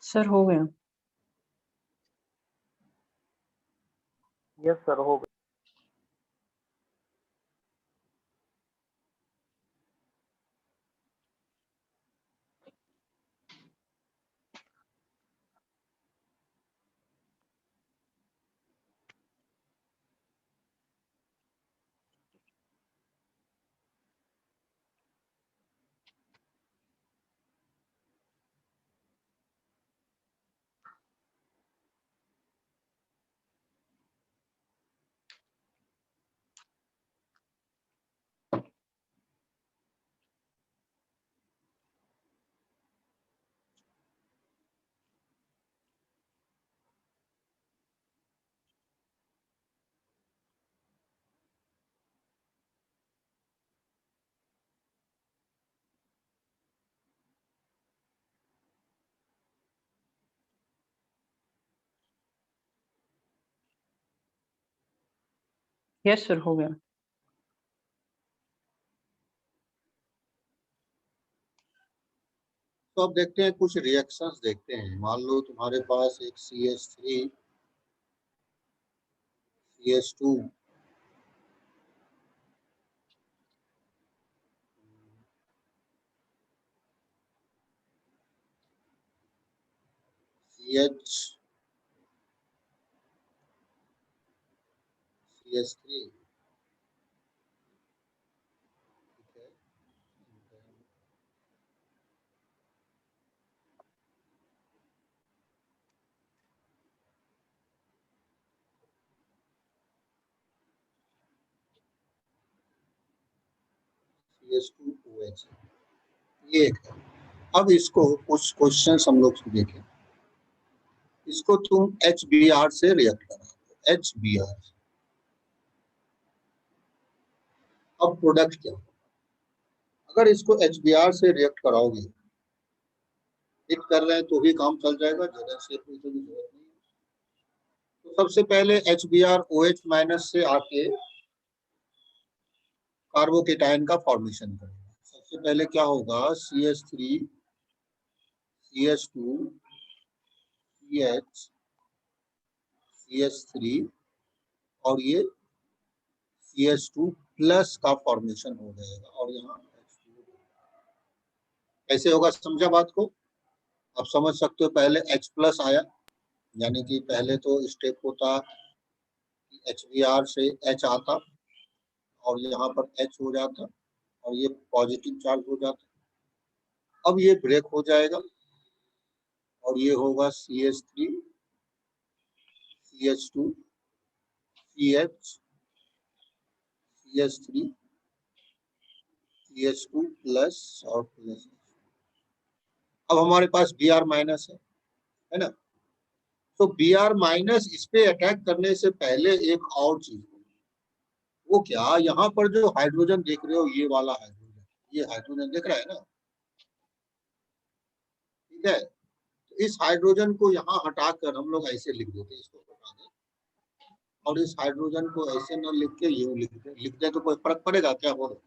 सर हो गया। यस सर, हो गया। यस सर हो गया। तो अब देखते हैं कुछ रिएक्शंस देखते हैं। मान लो तुम्हारे पास एक CH3 CH2 CH3 ठीक है, CH2OH ये एक है। अब इसको कुछ क्वेश्चन हम लोग देखें। इसको तुम HBr से रिएक्ट करा, HBr। अब प्रोडक्ट क्या? अगर इसको HBr से रिएक्ट कराओगे, हिट कर रहे हैं तो भी काम चल जाएगा, जगह से कोई तो भी जरूरत नहीं है। तो सबसे पहले HBrOH माइनस से आके कार्बोकेटाइन का फॉर्मेशन करेगा। सबसे पहले क्या होगा, CH3 CH2 CH CH3 और ये CH2 प्लस का फॉर्मेशन हो जाएगा और यहाँ कैसे होगा, समझा बात को? आप समझ सकते हो। पहले H प्लस आया, यानी कि पहले तो स्टेप होता HBr से H आता और यहाँ पर H हो जाता और ये पॉजिटिव चार्ज हो जाता। अब ये ब्रेक हो जाएगा और ये होगा CH3 CH2 CH CH3 CH2 plus और प्लस। अब हमारे पास Br माइनस है ना? तो Br माइनस इस पे अटैक करने से पहले एक और चीज, वो क्या, यहाँ पर जो हाइड्रोजन देख रहे हो, ये वाला हाइड्रोजन, ये हाइड्रोजन देख रहा है ना, ठीक है? तो इस हाइड्रोजन को यहाँ हटाकर हम लोग ऐसे लिख देते, इसको हटा दें और इस हाइड्रोजन को ऐसे न लिख के यूं लिख दे तो कोई फर्क पड़ेगा क्या? बोलो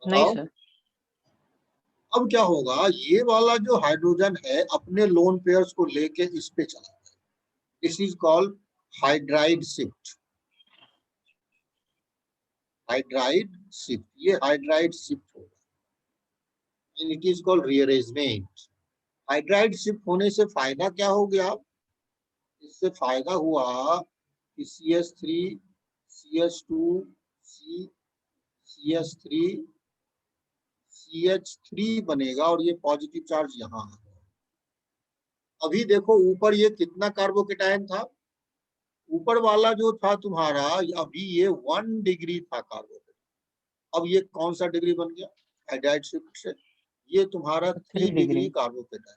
नहीं बताओ। सर। अब क्या होगा, ये वाला जो हाइड्रोजन है अपने लोन पेयर्स को लेके इस पे चला जाए। This is called hydride shift. Hydride shift, ये हाइड्राइड शिफ्ट होगा, and it is called rearrangement. Hydride shift होने से फायदा क्या हो गया? इससे फायदा हुआ कि CH3 CH2 CH3 CH3 बनेगा और ये पॉजिटिव चार्ज यहाँ है। अभी देखो ऊपर ये कितना कार्बोकेटाइन था, ऊपर वाला जो था तुम्हारा, अभी ये 1 डिग्री था कार्बोकेटाइन, अब ये कौन सा डिग्री बन गया हाइड्राइड शिफ्ट से? ये तुम्हारा 3 3 डिग्री डिग्री। कार्बोकेटाइन।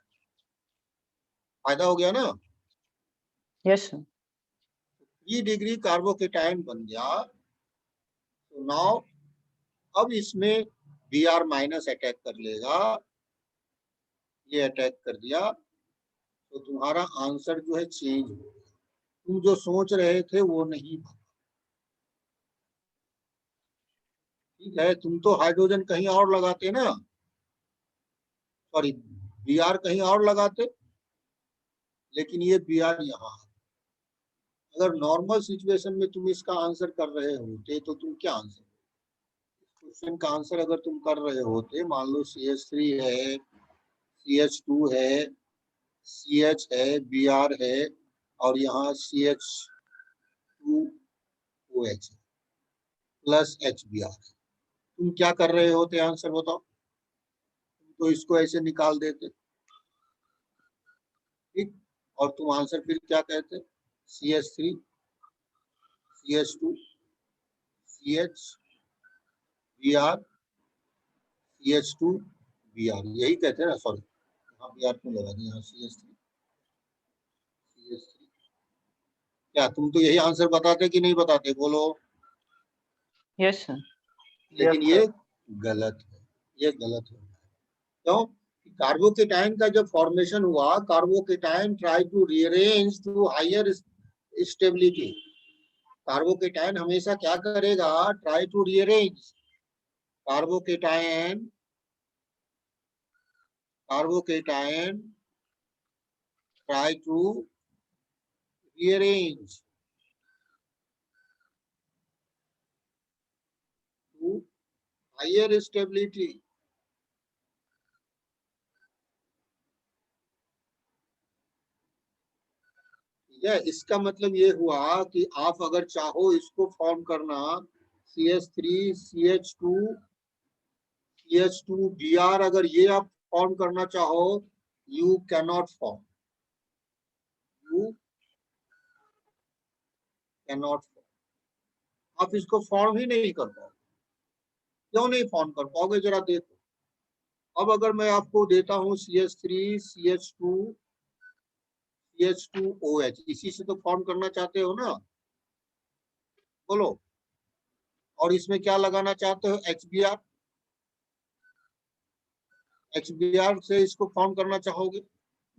फायदा हो गया ना? Yes sir. 3 डिग्री कार्बोकेटाइन बन गया। तो नाउ अब इसमें Br माइनस अटैक कर लेगा, ये अटैक कर दिया तो तुम्हारा आंसर जो है चेंज हो गया। तुम जो सोच रहे थे वो नहीं था, ठीक है? तुम तो हाइड्रोजन कहीं और लगाते ना, सॉरी Br कहीं और लगाते, लेकिन ये Br यहाँ। अगर नॉर्मल सिचुएशन में तुम इसका आंसर कर रहे होते तो तुम क्या आंसर, क्वेश्चन का आंसर अगर तुम कर रहे होते, मान लो CH3 है, CH2 है, CH है, Br है और यहाँ CH2OH प्लस HBr, तुम क्या कर रहे होते आंसर बताओ? तो इसको ऐसे निकाल देते, ठीक? और तुम आंसर फिर क्या कहते? CH3 CH2 CH Br CH2 Br, यही कहते हैं ना? सॉरी यहाँ Br क्यों लगा दिया, यहाँ CH3 CH3। क्या तुम तो यही आंसर बताते कि नहीं बताते, बोलो? Yes sir. लेकिन Yes, ये sir. गलत है, ये गलत है। क्यों? कार्बोकेटाइन का जब फॉर्मेशन हुआ, carbocation try to rearrange to higher stability. Carbocation हमेशा क्या करेगा? Try to rearrange. Carbocation carbocation try to rearrange to higher stability. ठीक है, इसका मतलब ये हुआ कि आप अगर चाहो इसको फॉर्म करना CH3 CH2 CH2 Br, अगर ये आप फॉर्म करना चाहो, you cannot form, you cannot form, आप इसको फॉर्म ही नहीं कर पाओगे। क्यों नहीं फॉर्म कर पाओगे, जरा देखो। अब अगर मैं आपको देता हूं CH3 CH2 CH2OH, इसी से तो फॉर्म करना चाहते हो ना, बोलो। और इसमें क्या लगाना चाहते हो, HBr, HBr से इसको फॉर्म करना चाहोगे।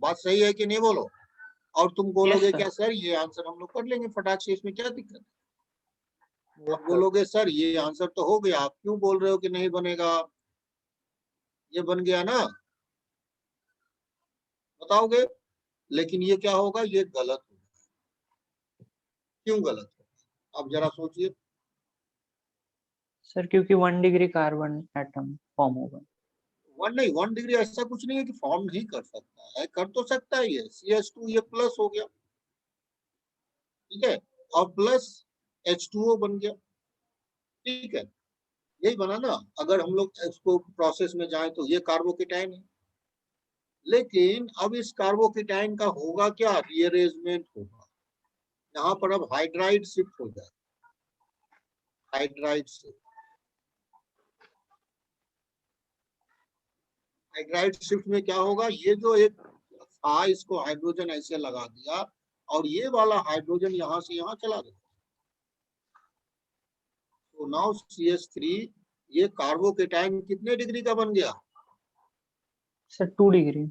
बात सही है कि नहीं, बोलो। और तुम बोलोगे sir. क्या सर ये आंसर हम लोग कर लेंगे फटाक से, इसमें क्या दिक्कत है। Yes, आप sir. बोलोगे सर ये आंसर तो हो गया, आप क्यों बोल रहे हो कि नहीं बनेगा, ये बन गया ना, बताओगे। लेकिन ये क्या होगा, ये गलत होगा। क्यों गलत होगा, आप जरा सोचिए। सर क्योंकि 1 डिग्री कार्बन एटम फॉर्म होगा। 1 डिग्री ऐसा कुछ नहीं है कि फॉर्म नहीं कर सकता है, कर तो सकता है। ये CH2 ये प्लस हो गया, ठीक है, और प्लस H2O बन गया, ठीक है, यही बना ना। अगर हम लोग इसको प्रोसेस में जाएं तो ये कार्बोकेटाइन है, लेकिन अब इस कार्बोकेटाइन का होगा क्या, रीअरेंजमेंट होगा। यहाँ पर अब हाइड्राइड शिफ्ट हो जाए, हाइड्राइड शिफ्ट, हाइड्राइड शिफ्ट में क्या होगा, ये जो एक था इसको हाइड्रोजन ऐसे लगा दिया, और ये वाला हाइड्रोजन यहाँ से यहाँ चला गया। तो नाउ CH3 ये कार्बोकेटाइन कितने डिग्री का बन गया, सर 2 डिग्री।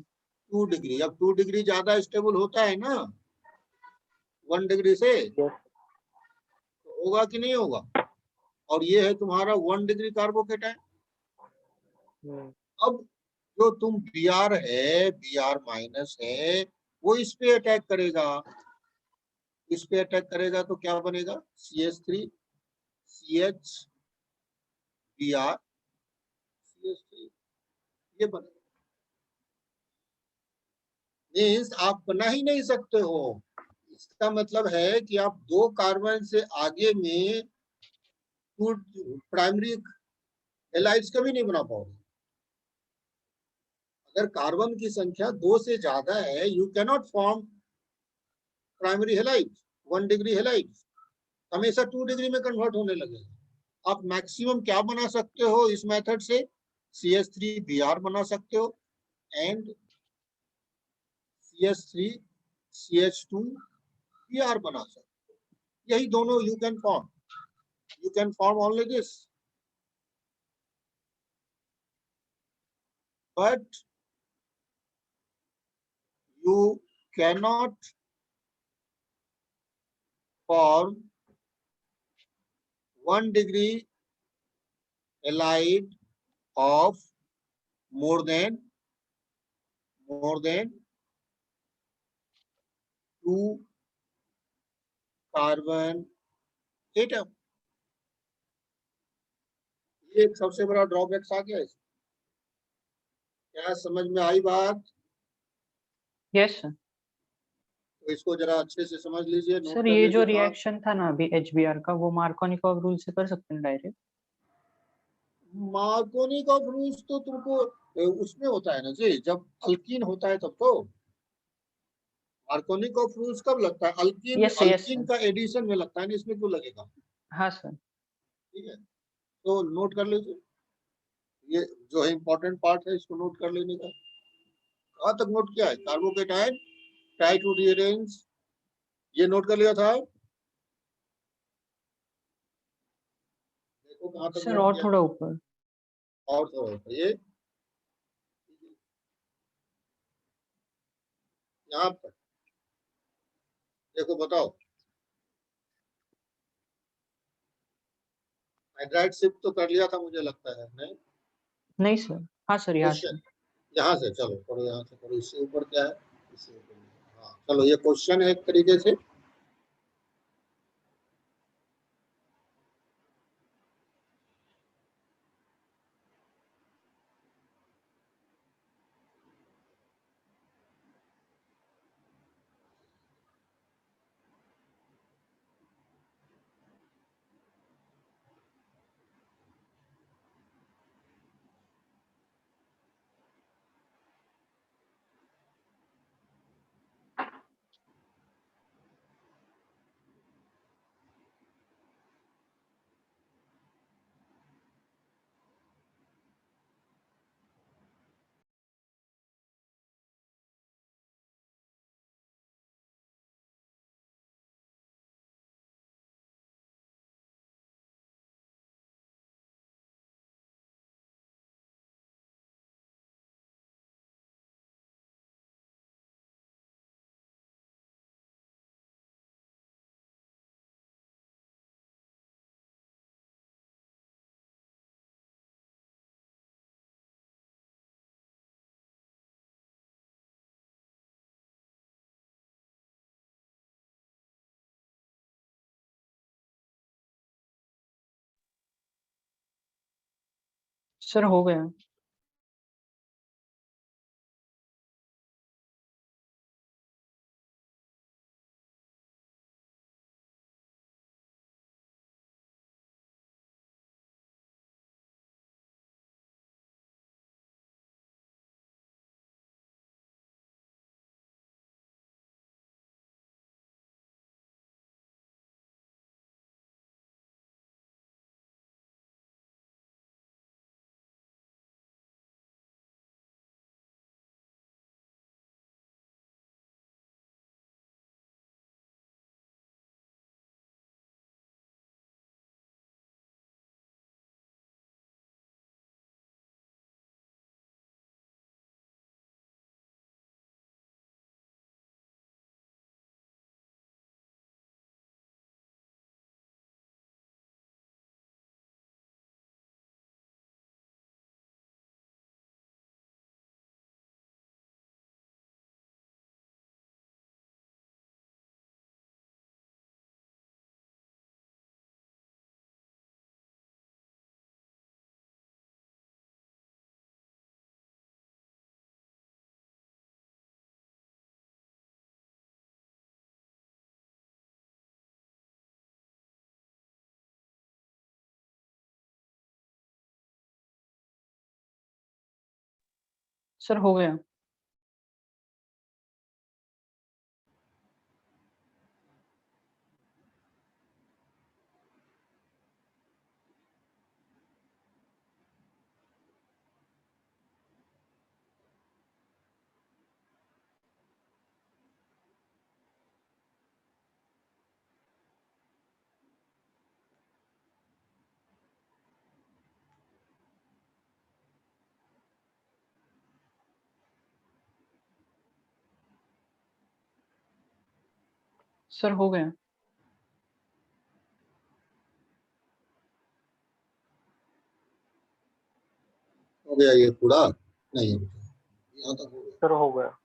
2 डिग्री। अब 2 डिग्री ज्यादा स्टेबल होता है ना 1 डिग्री से, Yes. तो होगा कि नहीं होगा। और ये है तुम्हारा 1 डिग्री कार्बोकेटाइन। Hmm. अब जो तुम Br है, Br माइनस है, वो इस पे अटैक करेगा, इस पे अटैक करेगा तो क्या बनेगा, CH3 CH Br CH3, ये बनेगा। मीन्स आप बना ही नहीं सकते हो। इसका मतलब है कि आप 2 कार्बन से आगे में प्राइमरी हेलाइड्स कभी नहीं बना पाओगे। अगर कार्बन की संख्या 2 से ज्यादा है, you cannot form primary halide, 1 degree halide, हमेशा 2 डिग्री में कन्वर्ट होने लगेगा। आप मैक्सिमम क्या बना सकते हो इस मेथड से, CH3 Br बना सकते हो, एंड CH3 CH2 Br बना सकते हो। यही दोनों you can form, you can form only this, but you cannot form 1 degree halide of more than 2 carbon atom। ये एक सबसे बड़ा ड्रॉबैक्स आ गया है। क्या समझ में आई बात, यस सर। तो इसको जरा अच्छे से समझ लीजिए, नोट सर कर ये जो लीजिए। हाँ, रिएक्शन था ना अभी HBr का, वो मार्कोनिकॉव रूल से कर सकते हैं डायरेक्ट। मार्कोनिकॉफ रूल्स तो तुमको उसमें होता है ना जी, जब अल्कीन होता है तब तो। मार्कोनिकॉफ रूल्स कब लगता है, alkyne, yes yes alkyne sir. का एडिशन में लगता है ना, इसमें क्यों लगेगा। हाँ सर। ठीक है, तो नोट कर लीजिए, ये जो है इंपॉर्टेंट पार्ट है, इसको नोट कर लेने का। कहाँ तक नोट किया है, कार्बोकेटाइन ट्राई टू रीअरेंज, ये नोट कर लिया था, देखो कहाँ तक सर नोट और किया। थोड़ा ऊपर। और थोड़ा ऊपर, ये यहाँ पर देखो, बताओ हाइड्राइड शिफ्ट तो कर लिया था मुझे लगता है, नहीं नहीं सर। हाँ सर यहाँ से। क्वेश्चन, यहाँ से चलो करो, यहाँ से करो, इससे ऊपर क्या है, इससे ऊपर। हाँ चलो, ये क्वेश्चन है एक तरीके से। सर हो गया। सर हो गया। सर हो गया। हो गया ये पूरा? नहीं, यहाँ तक हो गया। सर हो गया।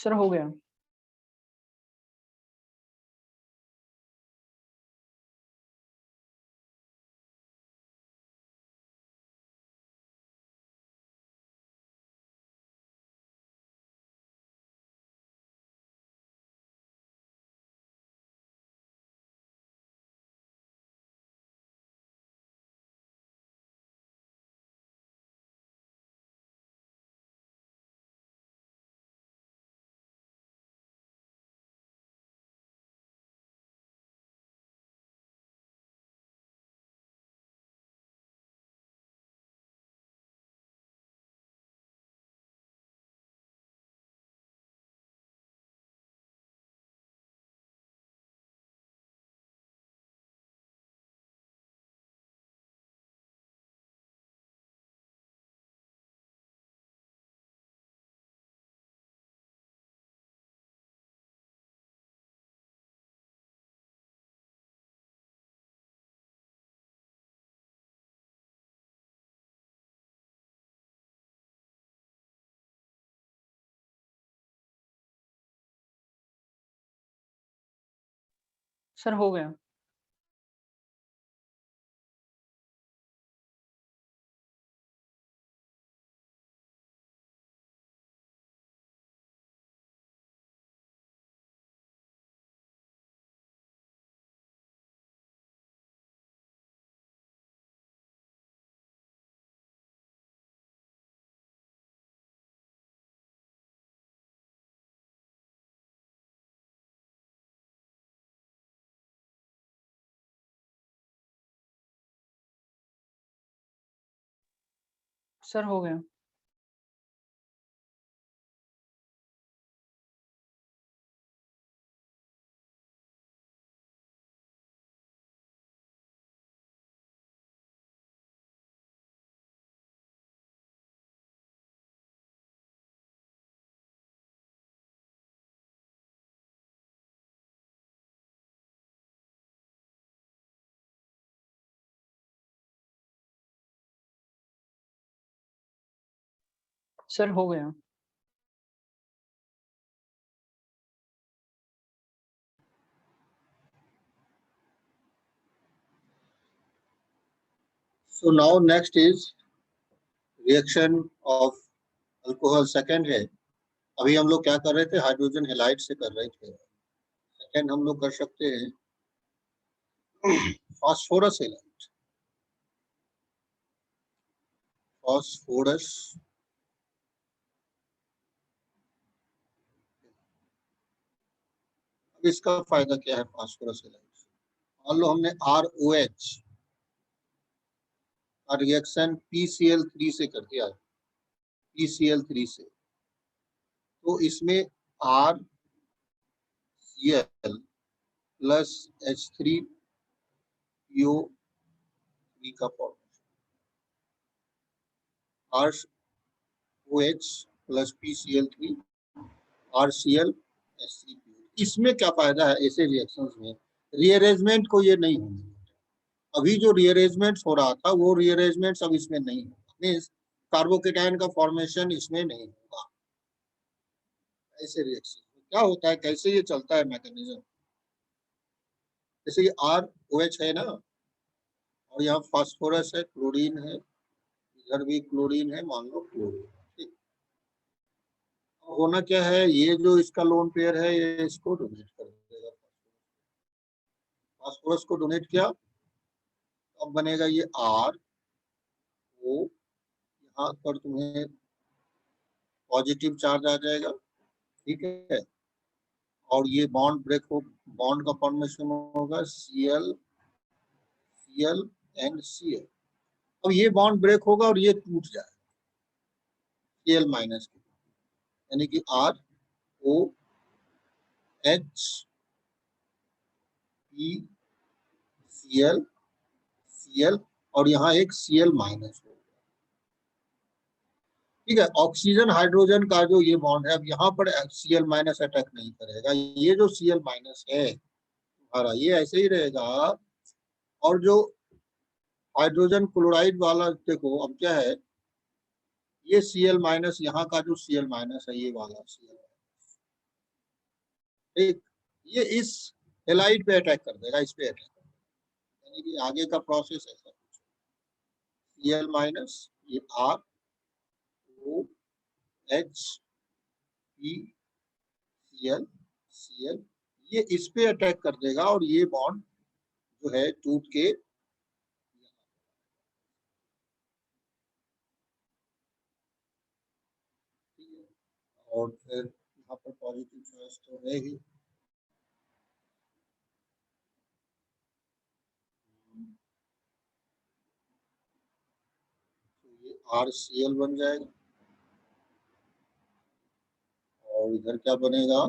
सर हो गया। सर हो गया। सर हो गया। सर हो गया। So now next is reaction of alcohol second है। अभी हम लोग क्या कर रहे थे, हाइड्रोजन हेलाइड से कर रहे थे। सेकेंड हम लोग कर सकते हैं फास्फोरस हेलाइड। फास्फोरस अब इसका फायदा क्या है फास्फोरस हेलाइड? मान लो हमने ROH का रिएक्शन PCl3 से कर दिया, PCl3 से, तो इसमें RCl प्लस H3PO3 का formation, ROH plus PCl3 RCl H3PO। इसमें क्या फायदा है ऐसे रिएक्शंस में? रीअरेंजमेंट को ये नहीं होने देते। अभी जो रीअरेंजमेंट हो रहा था वो रीअरेंजमेंट अब इसमें नहीं होगा, मींस कार्बोकेटायन का फॉर्मेशन इसमें नहीं होगा। ऐसे रिएक्शन क्या होता है, कैसे ये चलता है मैकेनिज्म? जैसे ये ROH है ना, और यहाँ फास्फोरस है, क्लोरीन है, इधर भी क्लोरीन है, मान लो क्लोरीन। ठीक, होना क्या है, ये जो इसका लोन पेयर है ये इसको डोनेट कर देगा, फास्फोरस को डोनेट किया, अब बनेगा ये R O, यहाँ पर तुम्हें पॉजिटिव चार्ज आ जाएगा, ठीक है, और ये बॉन्ड ब्रेक हो, बॉन्ड का फॉर्मेशन होगा Cl Cl एंड Cl। अब ये बॉन्ड ब्रेक होगा और ये टूट जाएगा Cl माइनस के, यानी कि ROH Cl Cl और यहाँ एक Cl माइनस होगा। ठीक है, ऑक्सीजन हाइड्रोजन का जो ये बॉन्ड है, अब यहाँ पर Cl माइनस अटैक नहीं करेगा, ये जो Cl माइनस है तुम्हारा ये ऐसे ही रहेगा। और जो हाइड्रोजन क्लोराइड वाला देखो अब क्या है, ये Cl माइनस, यहाँ का जो Cl माइनस है ये वाला Cl, ठीक, ये इस हेलाइड पे अटैक कर देगा, इस पे अटैक, यानी कि आगे का प्रोसेस ऐसा कुछ Cl माइनस ये R O H P Cl Cl, ये इस पे अटैक कर देगा और ये बॉन्ड जो है टूट के और फिर यहाँ पर पॉजिटिव चार्ज तो है ही, तो ये RCl बन जाएगा और इधर क्या बनेगा,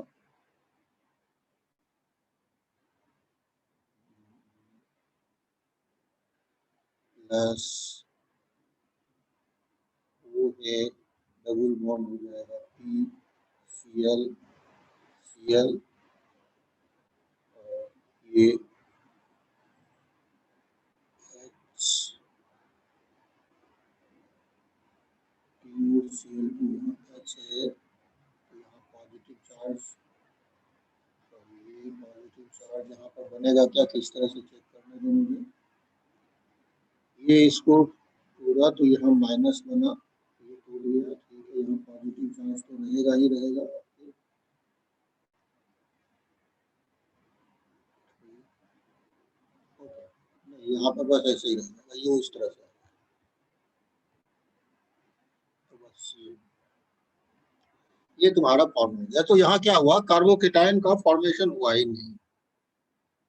प्लस वो है डबल बॉन्ड हो जाएगा PCl Cl और ये H Cl2 H है, तो यहाँ पॉजिटिव चार्ज, तो ये पॉजिटिव चार्ज यहाँ पर बनेगा क्या, किस तरह से चेक करने दो मुझे, ये इसको पूरा, तो यहाँ माइनस बना, ये टूट गया, ठीक है, यहाँ पॉजिटिव चार्ज तो रहेगा ही रहेगा, यहाँ पर बस ऐसे ही रहेगा, ये इस तरह से, तो बस ये तुम्हारा फॉर्म हो गया। तो यहाँ क्या हुआ, कार्बोकेटायन का फॉर्मेशन हुआ ही नहीं,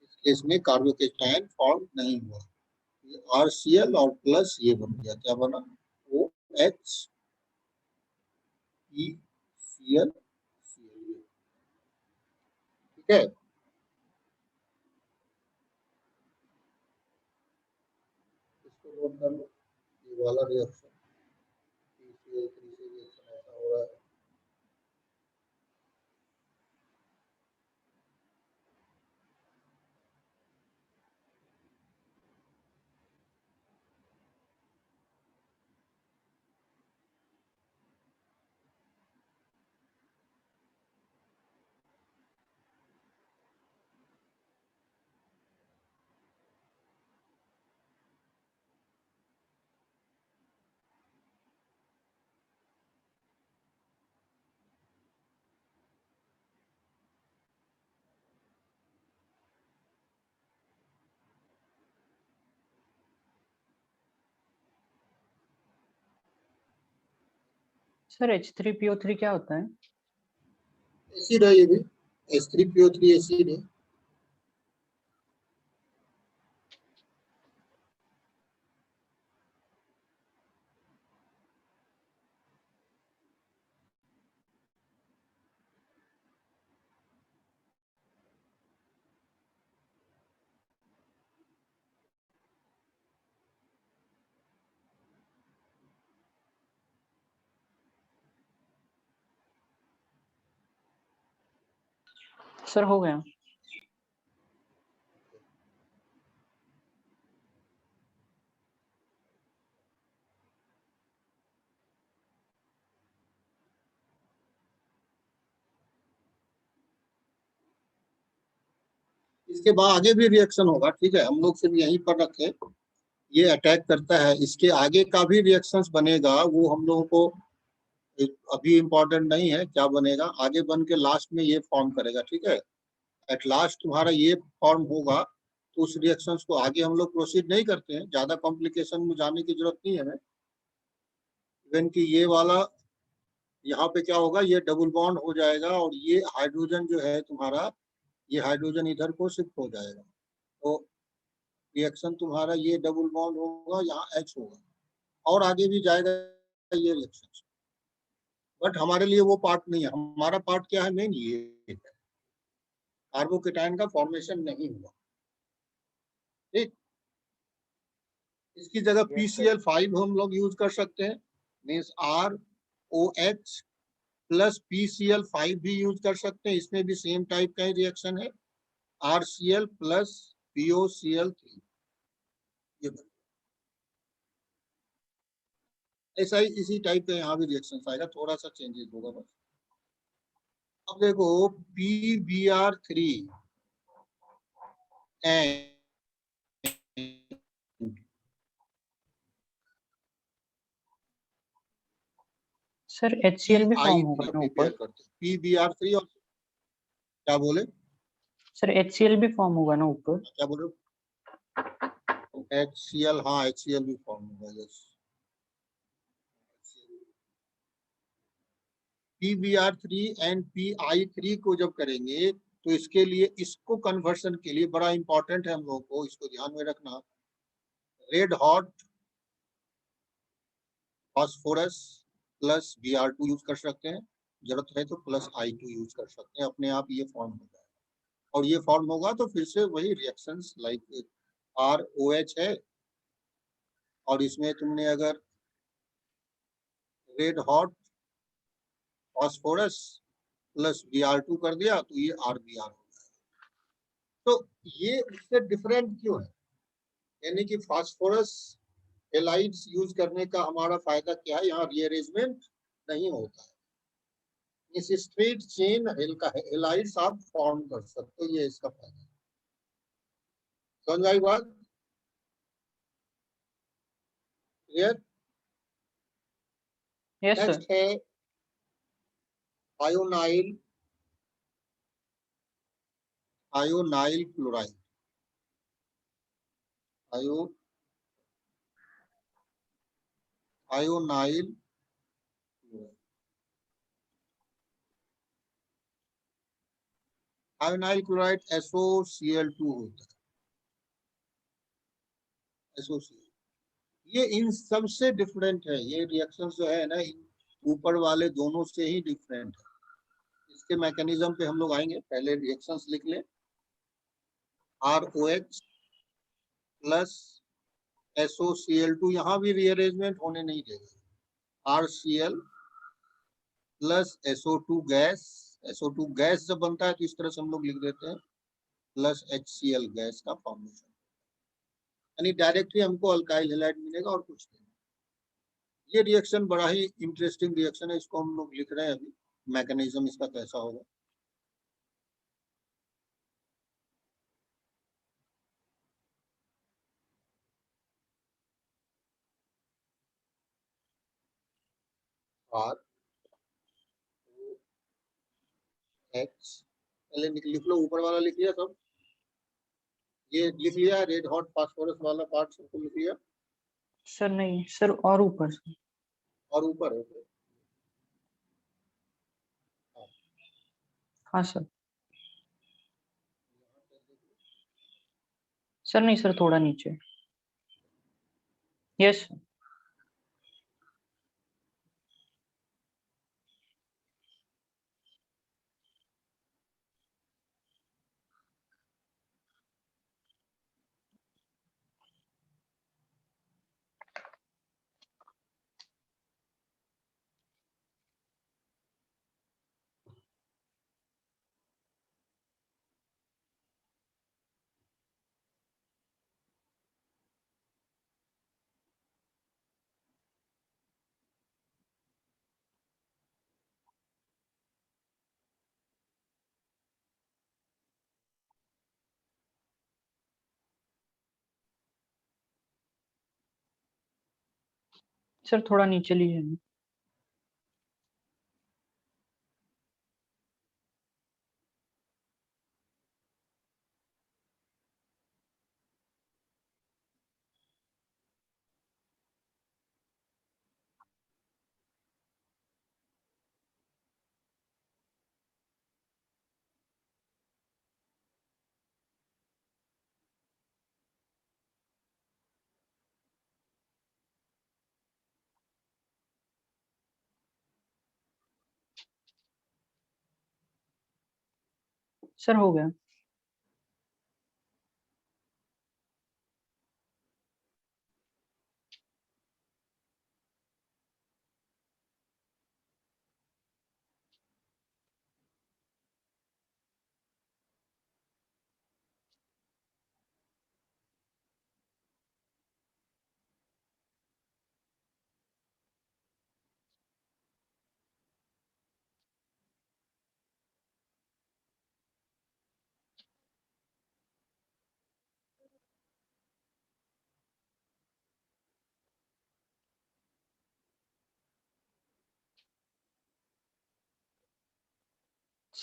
इस केस में कार्बोकेटायन फॉर्म नहीं हुआ, ये RCl और प्लस ये बन गया, क्या बना, OH PCl Cl, ठीक है। इसको नोट कर लो, ये वाला रिएक्शन PCl3 से रिएक्शन ऐसा हो रहा है, सर H3PO3 क्या होता है? एसिड है ये भी, H3PO3 एसिड है। सर हो गया। इसके बाद आगे भी रिएक्शन होगा, ठीक है, हम लोग सिर्फ यहीं पर रखे, ये अटैक करता है, इसके आगे का भी रिएक्शंस बनेगा, वो हम लोगों को अभी इम्पोर्टेंट नहीं है क्या बनेगा, आगे बन के लास्ट में ये फॉर्म करेगा, ठीक है, एट लास्ट तुम्हारा ये फॉर्म होगा, तो उस रिएक्शंस को आगे हम लोग प्रोसीड नहीं करते हैं, ज्यादा कॉम्प्लिकेशन में जाने की जरूरत नहीं है हमें, इवन कि ये वाला यहाँ पे क्या होगा, ये डबल बॉन्ड हो जाएगा और ये हाइड्रोजन जो है तुम्हारा, ये हाइड्रोजन इधर को शिफ्ट हो जाएगा, तो रिएक्शन तुम्हारा ये डबल बॉन्ड होगा, यहाँ H होगा और आगे भी जाएगा ये रिएक्शन, बट हमारे लिए वो पार्ट नहीं है, हमारा पार्ट क्या है, मेन ये है, कार्बोकेटायन का फॉर्मेशन नहीं हुआ, ठीक, इसकी जगह PCl5 हम लोग यूज कर सकते हैं, मीन्स ROH प्लस PCl5 भी यूज कर सकते हैं, इसमें भी सेम टाइप का ही रिएक्शन है, RCl प्लस POCl3, ये ऐसा ही इसी टाइप का यहाँ भी रिएक्शन आएगा, थोड़ा सा चेंजेस होगा बस। अब देखो PBr3 एंड सर HCl भी फॉर्म होगा PI3 ना प्रिपेयर ऊपर? करते हैं। PBr3 और क्या बोले, सर HCl भी फॉर्म होगा ना ऊपर? क्या बोल रहे हो? HCl, हाँ HCl भी फॉर्म होगा, यस। PBr3 एंड PI3 को जब करेंगे तो इसके लिए, इसको कन्वर्सन के लिए बड़ा इंपॉर्टेंट है हम लोगों को, इसको ध्यान में रखना। Red hot phosphorus plus Br2 use कर सकते हैं, जरूरत है तो प्लस I2 यूज कर सकते हैं, अपने आप ये फॉर्म हो जाएगा। और ये फॉर्म होगा तो फिर से वही रिएक्शंस लाइक ROH है, और इसमें तुमने अगर red hot phosphorus plus Br2 कर दिया तो ये RBr हो जाएगा। तो ये उससे डिफरेंट क्यों है, यानी कि फास्फोरस हेलाइड्स यूज करने का हमारा फायदा क्या है, यहाँ रीअरेंजमेंट नहीं होता है, इस स्ट्रेट चेन हेलाइड्स आप फॉर्म कर सकते हो, ये इसका फायदा है। समझ आई बात, क्लियर? Yes sir. नेक्स्ट है आयोनाइल आयोनाइल क्लोराइड। आयो आयोनाइल क्लोराइड, आयोनाइल क्लोराइड SOCl2 होता है, SOCl। ये इन सबसे डिफरेंट है, ये रिएक्शन जो है ना, इन ऊपर वाले दोनों से ही डिफरेंट है। इसके मैकेनिज्म पे हम लोग आएंगे, पहले रिएक्शंस लिख ले। ROH प्लस SOCl2, यहाँ भी रीअरेंजमेंट होने नहीं देगा। RCl plus SO2 gas, SO2 gas जब बनता है तो इस तरह से हम लोग लिख देते हैं, प्लस HCl गैस का फॉर्मेशन, यानी डायरेक्टली हमको अल्काइल हैलाइड मिलेगा और कुछ नहीं। ये रिएक्शन बड़ा ही इंटरेस्टिंग रिएक्शन है, इसको हम लोग लिख रहे हैं अभी, मैकेनिज्म इसका कैसा होगा। ROH, पहले लिख लो, ऊपर वाला लिख लिया सब, ये लिख लिया, रेड हॉट फास्फोरस वाला पार्ट सबको लिख लिया, सर नहीं सर, और ऊपर से। और ऊपर है हाँ सर। सर नहीं सर, थोड़ा नीचे। Yes sir. सर थोड़ा नीचे लीजिए। सर हो गया।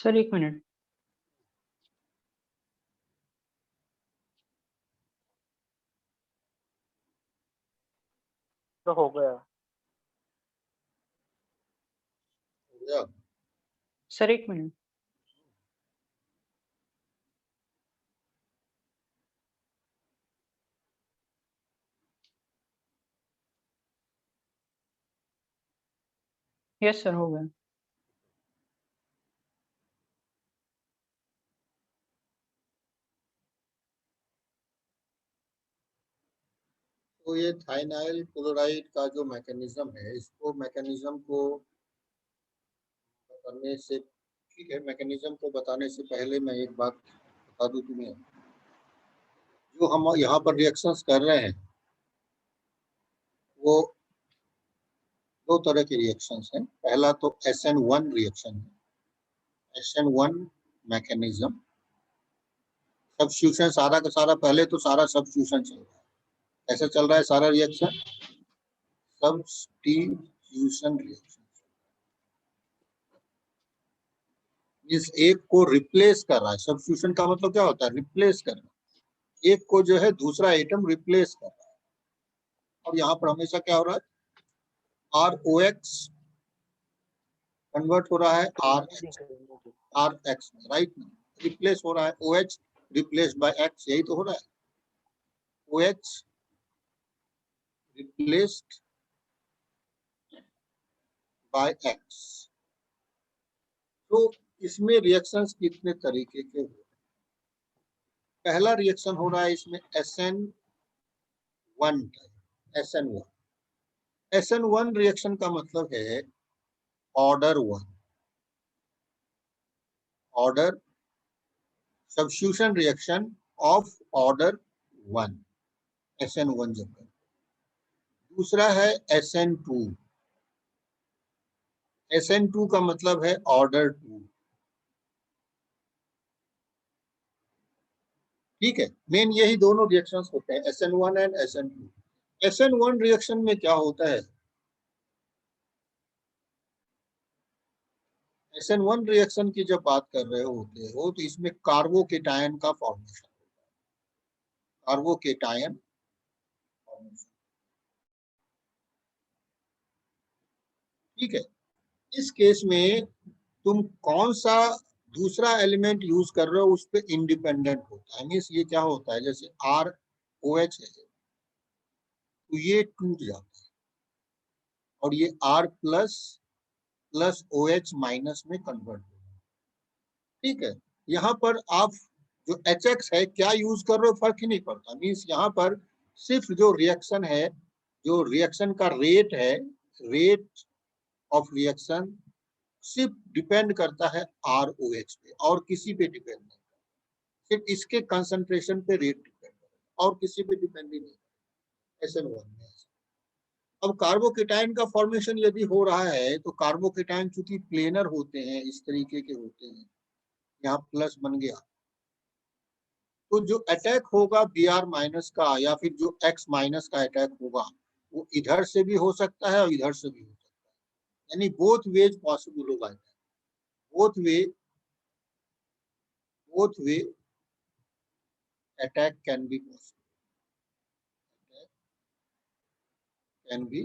सर एक मिनट। तो हो गया। हो गया? सर एक मिनट। यस सर हो गया। तो ये थाइनाइल क्लोराइड का जो मैकेनिज्म है, इसको मैकेनिज्म को बताने से, ठीक है, मैकेनिज्म को बताने से पहले मैं एक बात बता दूं तुम्हें। जो हम यहाँ पर रिएक्शंस कर रहे हैं वो दो तरह के रिएक्शंस हैं। पहला तो SN1 रिएक्शन है, SN1 मैकेनिज्म। सब्स्टिट्यूशन सारा का सारा, पहले तो सारा सब्स्टिट्यूशन चल रहा है। ऐसा चल रहा है सारा रिएक्शन, सब्स्टिट्यूशन रिएक्शन। इस एक को रिप्लेस कर रहा है। सब्स्टिट्यूशन का मतलब क्या होता है? रिप्लेस करना। एक को जो है दूसरा एटम रिप्लेस कर रहा है। और यहाँ पर हमेशा क्या हो रहा है? ROX कन्वर्ट हो रहा है RX में, राइट में। रिप्लेस हो रहा है, OH रिप्लेस बाय X, यही तो हो रहा है। OH replaced by X। तो इसमें रिएक्शंस कितने तरीके के हो? पहला रिएक्शन हो रहा है इसमें SN1 SN1। SN1 रिएक्शन का मतलब है order 1, order substitution reaction of order 1, SN1 जब कर। दूसरा है SN2। SN2 का मतलब है ऑर्डर 2। ठीक है, मेन यही दोनों रिएक्शंस होते हैं, SN1 and SN2। SN1 reaction में क्या होता है? SN1 रिएक्शन की जब बात कर रहे होते हो तो इसमें कार्बोकेटायन का फॉर्मेशन, कार्बोकेटायन फॉर्मेशन। ठीक है, इस केस में तुम कौन सा दूसरा एलिमेंट यूज कर रहे हो उस पर इंडिपेंडेंट होता है। मीन्स ये क्या होता है, जैसे ROH है तो ये टूट जाता है और ये R plus plus OH minus में कन्वर्ट होगा। ठीक है, यहाँ पर आप जो HX है क्या यूज कर रहे हो फर्क ही नहीं पड़ता। मीन्स यहाँ पर सिर्फ जो रिएक्शन है, जो रिएक्शन का रेट है, रेट ऑफ रिएक्शन सिर्फ डिपेंड करता है ROH पे और किसी पे डिपेंड नहीं, सिर्फ इसके कंसंट्रेशन पे रेट डिपेंड करेगा और किसी पे डिपेंड ही नहीं। SN1 में अब कार्बोकेटायन का फॉर्मेशन यदि हो रहा है तो कार्बोकेटायन चूंकि प्लेनर होते हैं, इस तरीके के होते हैं, यहाँ प्लस बन गया, तो जो अटैक होगा Br माइनस का या फिर जो X माइनस का अटैक होगा वो इधर से भी हो सकता है और इधर से भी हो सकता है। यानी बोथ वेज पॉसिबल होगा, both way attack can be possible, can be.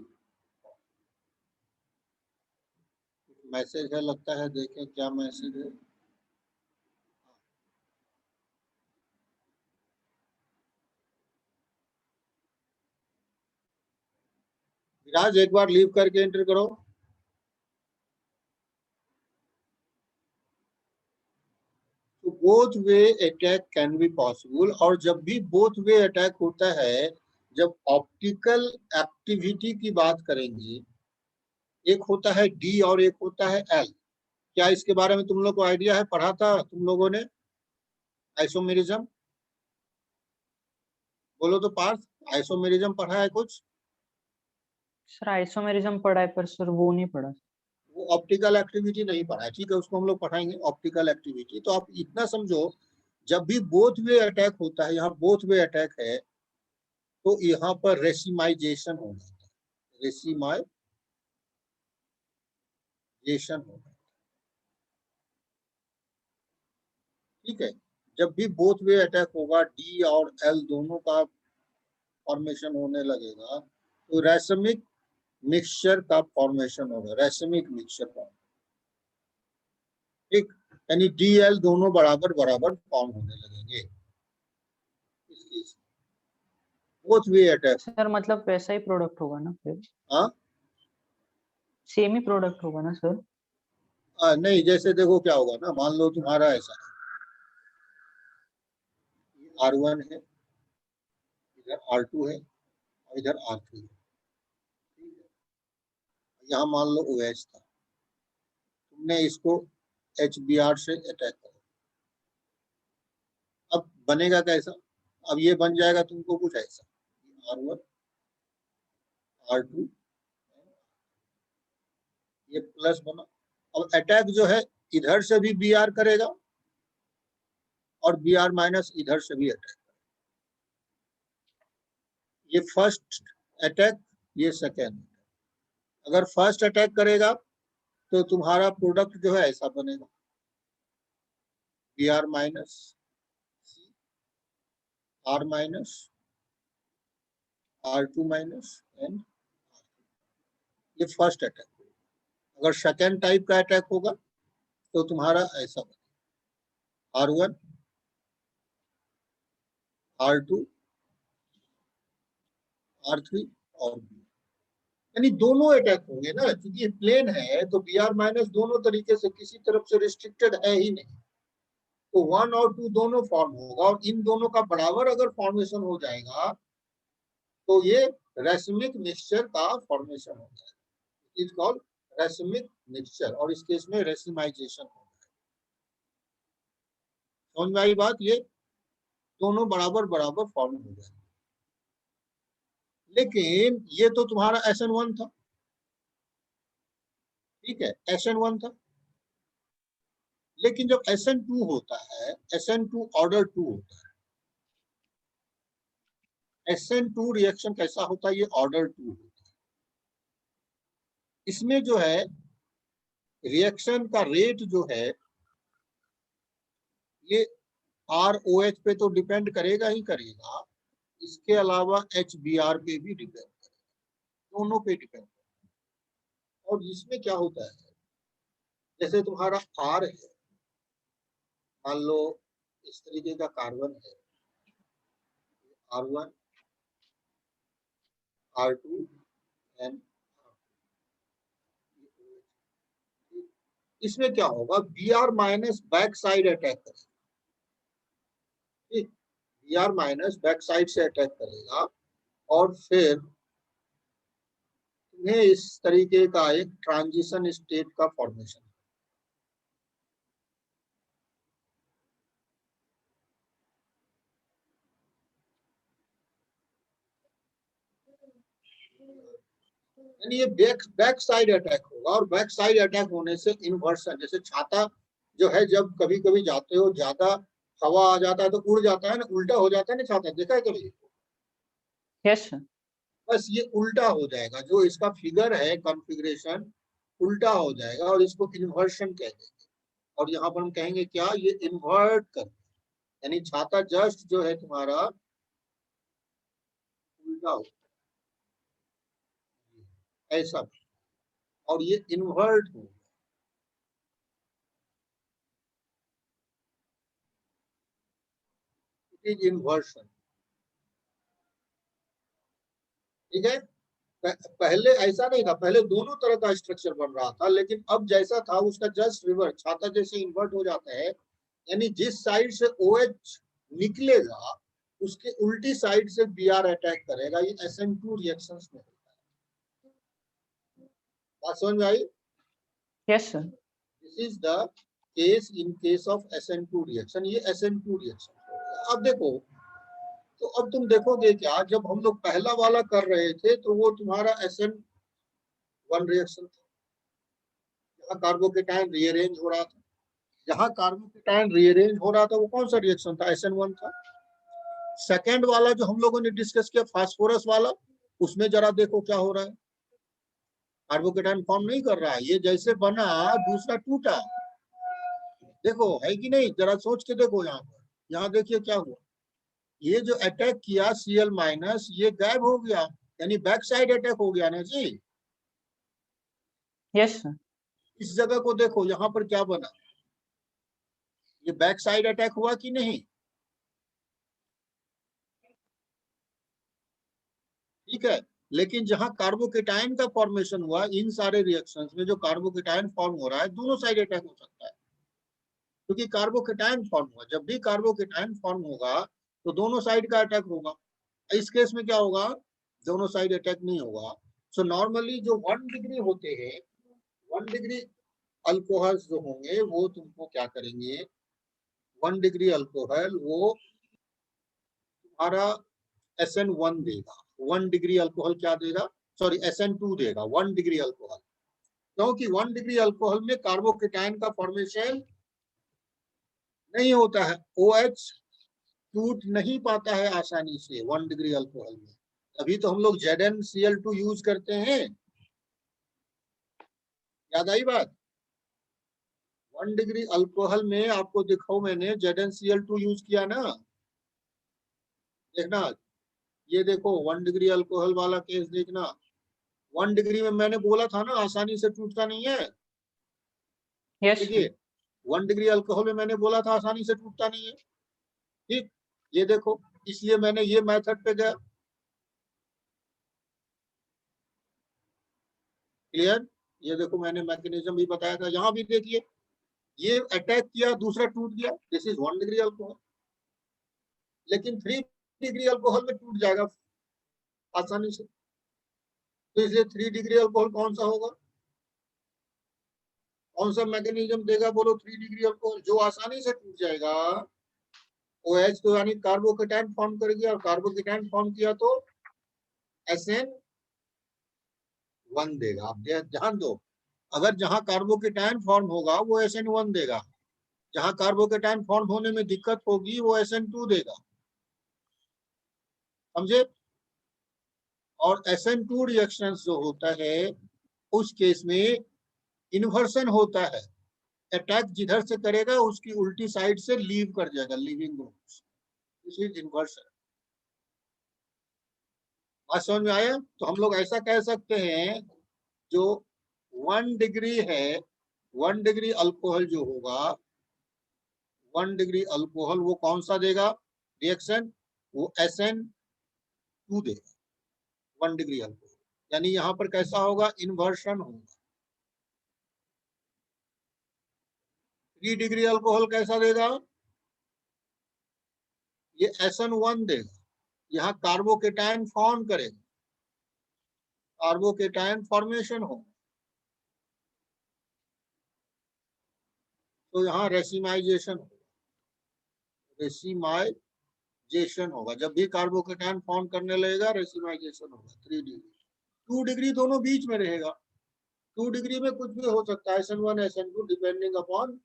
Message है लगता है, देखें क्या मैसेज है। विराज एक बार लीव करके एंटर करो। तो both way attack can be possible. और जब भी बोथ वे अटैक होता है, जब ऑप्टिकल एक्टिविटी की बात करेंगे, एक होता है D और एक होता है L। क्या इसके बारे में तुम लोग को आइडिया है? पढ़ा था तुम लोगों ने आइसोमेरिज्म? बोलो तो पार्थ, आइसोमेरिज्म पढ़ा है कुछ? सर आइसोमेरिज्म पढ़ा है पर सर वो नहीं पढ़ा। वो ऑप्टिकल एक्टिविटी नहीं पढ़ा है, ठीक है, उसको हम लोग पढ़ाएंगे ऑप्टिकल एक्टिविटी। तो आप इतना समझो, जब भी बोथ वे अटैक होता है, यहाँ बोथ वे अटैक है, तो यहाँ पर रेसिमाइजेशन हो जाता है, रेसिमाइजेशन हो जाता है। ठीक है, जब भी बोथ वे अटैक होगा, डी और एल दोनों का फॉर्मेशन होने लगेगा, तो रैसमिक मिक्सचर का फॉर्मेशन होगा, रैसमिक मिक्सचर का। ठीक, यानी डी एल दोनों बराबर बराबर फॉर्म होने लगेंगे बोथ वे अटैक। सर मतलब वैसा ही प्रोडक्ट होगा ना फिर? हाँ, सेम ही प्रोडक्ट होगा ना सर? नहीं, जैसे देखो क्या होगा ना, मान लो तुम्हारा ऐसा R1 है, इधर R2 है और इधर R3 है। ठीक है, यहाँ मान लो OH था, तुमने इसको HBr से अटैक करा, अब बनेगा कैसा? अब ये बन जाएगा तुमको कुछ ऐसा, R1 R2, ये प्लस बना। अब अटैक जो है इधर से भी Br करेगा और Br माइनस इधर से भी अटैक। ये फर्स्ट अटैक, ये सेकेंड। अगर फर्स्ट अटैक करेगा तो तुम्हारा प्रोडक्ट जो है ऐसा बनेगा, Br minus R minus R2 minus and ये फर्स्ट अटैक। अगर सेकेंड टाइप का अटैक होगा तो तुम्हारा ऐसा बनेगा, R1 R2 R3 और B, यानी दोनों अटैक होंगे ना, क्योंकि ये प्लेन है तो Br माइनस दोनों तरीके से किसी तरफ से रिस्ट्रिक्टेड है ही नहीं, तो 1 और 2 दोनों फॉर्म होगा, और इन दोनों का बराबर अगर फॉर्मेशन हो जाएगा तो ये रैसमिक मिक्सचर का फॉर्मेशन हो जाएगा, इज कॉल्ड रैसमिक मिक्सचर, और इस केस में रेसिमाइजेशन होगा। समझ में आई बात? ये दोनों बराबर बराबर फॉर्म हो जाएगा। लेकिन ये तो तुम्हारा SN1 था, ठीक है, SN1 था, लेकिन जब SN2 होता है, SN2 ऑर्डर 2 होता है, SN2 रिएक्शन कैसा होता है? ये ऑर्डर 2 होता है। इसमें जो है रिएक्शन का रेट जो है ये ROH पे तो डिपेंड करेगा ही करेगा, इसके अलावा HBr पे भी डिपेंड करेगा, दोनों पे डिपेंड करेगा। और इसमें क्या होता है, जैसे तुम्हारा R है, मान लो इस तरीके का कार्बन है, R1 R2 एंड इसमें क्या होगा, Br minus back side attack करेगा, ठीक, Br माइनस बैक साइड से अटैक करेगा, और फिर तुम्हें इस तरीके का एक ट्रांजिशन स्टेट का फॉर्मेशन। यानी ये बैक साइड अटैक होगा, और बैक साइड अटैक होने से इन्वर्सन, जैसे छाता जो है जब कभी कभी जाते हो, ज्यादा हवा आ जाता है तो उड़ जाता है ना, उल्टा हो जाता है ना छाता, देखा है कभी? Yes sir. बस ये उल्टा हो जाएगा, जो इसका फिगर है कॉन्फ़िगरेशन उल्टा हो जाएगा, और इसको इन्वर्शन कह देंगे। और यहाँ पर हम कहेंगे क्या, ये इन्वर्ट कर, यानी छाता जस्ट जो है तुम्हारा उल्टा हो ऐसा, और ये इन्वर्ट हो, इट इज इन्वर्शन। ठीक है, पहले ऐसा नहीं था, पहले दोनों तरह का स्ट्रक्चर बन रहा था, लेकिन अब जैसा था उसका जस्ट रिवर्स, छाता जैसे इन्वर्ट हो जाता है, यानी जिस साइड से OH निकलेगा उसके उल्टी साइड से Br अटैक करेगा, ये SN2 रिएक्शंस में होता है। बात समझ में आई? Yes sir. This is the case in case of SN2 reaction, ये SN2 रिएक्शन। अब देखो, तो अब तुम देखोगे क्या, जब हम लोग पहला वाला कर रहे थे तो वो तुम्हारा SN1 रिएक्शन था, जहाँ कार्बोकेटाइन रीअरेंज हो रहा था, जहाँ कार्बोकेटाइन रीअरेंज हो रहा था वो कौन सा रिएक्शन था? SN1 था। सेकेंड वाला जो हम लोगों ने डिस्कस किया फास्फोरस वाला, उसमें जरा देखो क्या हो रहा है, कार्बोकेटाइन फॉर्म नहीं कर रहा है, ये जैसे बना दूसरा टूटा, देखो है कि नहीं, जरा सोच के देखो यहाँ पर, यहाँ देखिए क्या हुआ, ये जो अटैक किया Cl माइनस ये गायब हो गया, यानी बैक साइड अटैक हो गया ना जी। Yes sir. इस जगह को देखो, यहाँ पर क्या बना, ये बैक साइड अटैक हुआ कि नहीं, ठीक है। लेकिन जहां कार्बोकेटाइन का फॉर्मेशन हुआ, इन सारे रिएक्शंस में जो कार्बोकेटाइन फॉर्म हो रहा है, दोनों साइड अटैक हो सकता है, क्योंकि कार्बोकेटाइन फॉर्म हुआ, जब भी कार्बोकेटाइन फॉर्म होगा तो दोनों साइड का अटैक होगा। इस केस में क्या होगा, दोनों साइड अटैक नहीं होगा। सो नॉर्मली जो 1 डिग्री होते हैं, 1 डिग्री अल्कोहल्स जो होंगे वो तुमको क्या करेंगे, 1 डिग्री अल्कोहल वो तुम्हारा SN1 देगा, 1 डिग्री अल्कोहल क्या देगा, सॉरी SN2 देगा 1 डिग्री अल्कोहल, क्योंकि 1 डिग्री अल्कोहल में कार्बोकेटाइन का फॉर्मेशन नहीं होता है, OH टूट नहीं पाता है आसानी से 1 डिग्री अल्कोहल में, तभी तो हम लोग ZnCl2 यूज करते हैं। याद आई बात, 1 डिग्री अल्कोहल में आपको दिखाऊं मैंने ZnCl2 यूज किया ना, देखना, ये देखो 1 डिग्री अल्कोहल वाला केस देखना, 1 डिग्री में मैंने बोला था ना आसानी से टूटता नहीं है, यस देखिए 1 डिग्री अल्कोहल में मैंने बोला था आसानी से टूटता नहीं है, ठीक, ये देखो, इसलिए मैंने ये मेथड पे गया, क्लियर। ये देखो मैंने मैकेनिज्म भी बताया था, यहाँ भी देखिए ये अटैक किया, दूसरा टूट गया, दिस इज 1 डिग्री अल्कोहल, लेकिन 3 डिग्री अल्कोहल में टूट जाएगा आसानी से, तो इसलिए 3 डिग्री अल्कोहल कौन सा होगा, कौन सा मैकेनिज्म देगा बोलो, 3 डिग्री अल्कोहल जो आसानी से टूट जाएगा, OH तो यानी कार्बोकेटाइन फॉर्म कर गया, और कार्बोकेटाइन फॉर्म किया तो SN1 देगा। आप ध्यान दो, अगर जहां कार्बोकेटाइन फॉर्म होगा वो SN1 देगा, जहां कार्बोकेटाइन फॉर्म होने में दिक्कत होगी वो SN2 देगा, समझे। और SN2 रिएक्शन जो होता है उस केस में इन्वर्सन होता है, अटैक जिधर से करेगा उसकी उल्टी साइड से लीव कर जाएगा, leaving group, this is inversion. बात समझ में आया, तो हम लोग ऐसा कह सकते हैं, जो 1 डिग्री है, 1 डिग्री अल्कोहल जो होगा, 1 डिग्री अल्कोहल वो कौन सा देगा रिएक्शन, वो SN2 देगा 1 डिग्री अल्कोहल, यानी यहाँ पर कैसा होगा, इन्वर्सन होगा। 3 डिग्री अल्कोहल कैसा देगा, ये SN1 देगा, यहाँ कार्बोकेटाइन फॉर्म करेगा, कार्बोकेटाइन फॉर्मेशन हो, तो यहाँ रेसिमाइजेशन होगा, रेसिमाइजेशन होगा, जब भी कार्बोकेटाइन फॉर्म करने लगेगा रेसिमाइजेशन होगा। 3 डिग्री, 2 डिग्री दोनों बीच में रहेगा, 2 डिग्री में कुछ भी हो सकता है, SN1 SN2 depending upon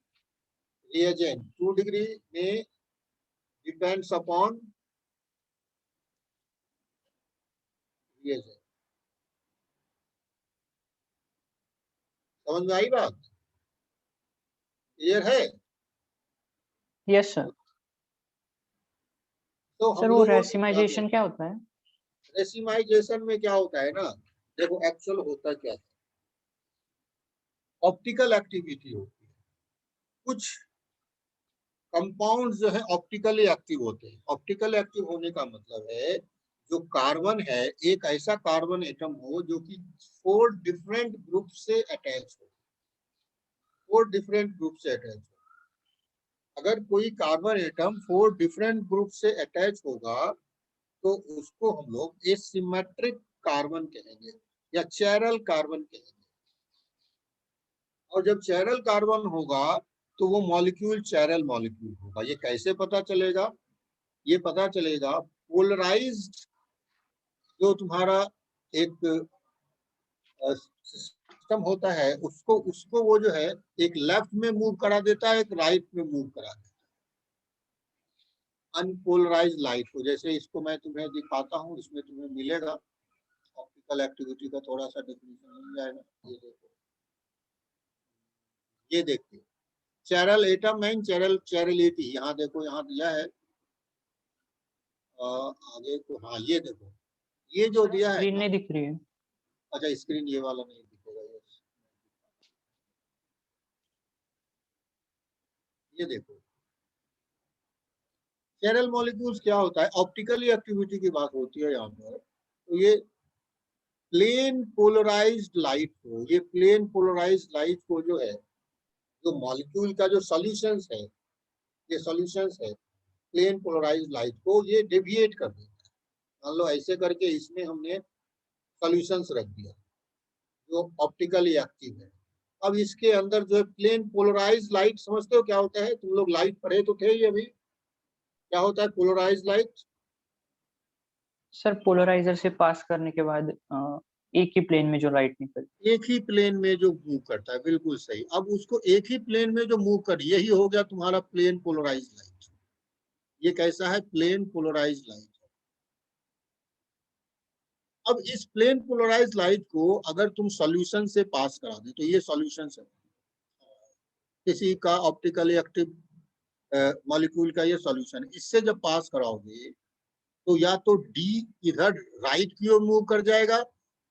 reagent, 2 degree में डिपेंड्स अपॉन रिएजेंट। समझ में आई बात, क्लियर है। Yes sir. तो हम सर वो लोगों ने रेसिमाइजेशन क्या होता है? रेसिमाइजेशन में क्या होता है ना, देखो एक्चुअल होता क्या है, ऑप्टिकल एक्टिविटी होती है, कुछ कंपाउंड जो है ऑप्टिकली एक्टिव होते हैं। ऑप्टिकल एक्टिव होने का मतलब है जो कार्बन है, एक ऐसा कार्बन एटम हो जो कि 4 डिफरेंट ग्रुप से अटैच हो, 4 डिफरेंट ग्रुप से अटैच हो। अगर कोई कार्बन एटम 4 डिफरेंट ग्रुप से अटैच होगा तो उसको हम लोग एसिमेट्रिक कार्बन कहेंगे या चैरल कार्बन कहेंगे। और जब चैरल कार्बन होगा तो वो मॉलिक्यूल चैरल मॉलिक्यूल होगा। ये कैसे पता चलेगा, ये पता चलेगा पोलराइज्ड जो तुम्हारा एक सिस्टम होता है उसको उसको वो जो है एक लेफ्ट में मूव करा देता है, एक राइट में मूव करा देता है अनपोलराइज लाइट को। जैसे इसको मैं तुम्हें दिखाता हूँ, इसमें तुम्हें मिलेगा ऑप्टिकल एक्टिविटी का थोड़ा सा डेफिनेशन मिल जाएगा। ये देखो, ये देखिए चैरल एटम एंड चैरलिटी, यहाँ देखो, यहाँ दिया है आगे को, हाँ ये देखो, ये जो दिया है स्क्रीन ना, नहीं दिख रही है। अच्छा स्क्रीन ये वाला नहीं दिखेगा, ये देखो चैरल मॉलिक्यूल्स क्या होता है, ऑप्टिकली एक्टिविटी की बात होती है यहाँ पर। तो ये प्लेन पोलराइज्ड लाइट को, ये प्लेन पोलराइज्ड लाइट को जो है, जो मॉलिक्यूल का जो सॉल्यूशंस है, ये सॉल्यूशंस है, प्लेन पोलराइज्ड लाइट को ये डेविएट कर देता है। मान लो ऐसे करके इसमें हमने सॉल्यूशंस रख दिया जो ऑप्टिकली एक्टिव है। अब इसके अंदर जो है प्लेन पोलराइज्ड लाइट, समझते हो क्या होता है, तुम लोग लाइट पढ़े तो थे ये अभी, क्या होता है पोलराइज्ड लाइट? सर पोलराइजर से पास करने के बाद एक ही प्लेन में जो लाइट निकल। एक ही प्लेन में जो मूव करता है, बिल्कुल सही। अब उसको एक ही प्लेन में जो मूव कर, यही हो गया तुम्हारा प्लेन पोलराइज्ड लाइट। ये कैसा है, प्लेन पोलराइज्ड लाइट। अब इस प्लेन पोलराइज्ड लाइट को अगर तुम सॉल्यूशन से पास करा दे, तो ये सॉल्यूशन है किसी का ऑप्टिकली एक्टिव मॉलिक्यूल का, ये सॉल्यूशन, इससे जब पास कराओगे तो या तो डी इधर राइट की ओर मूव कर जाएगा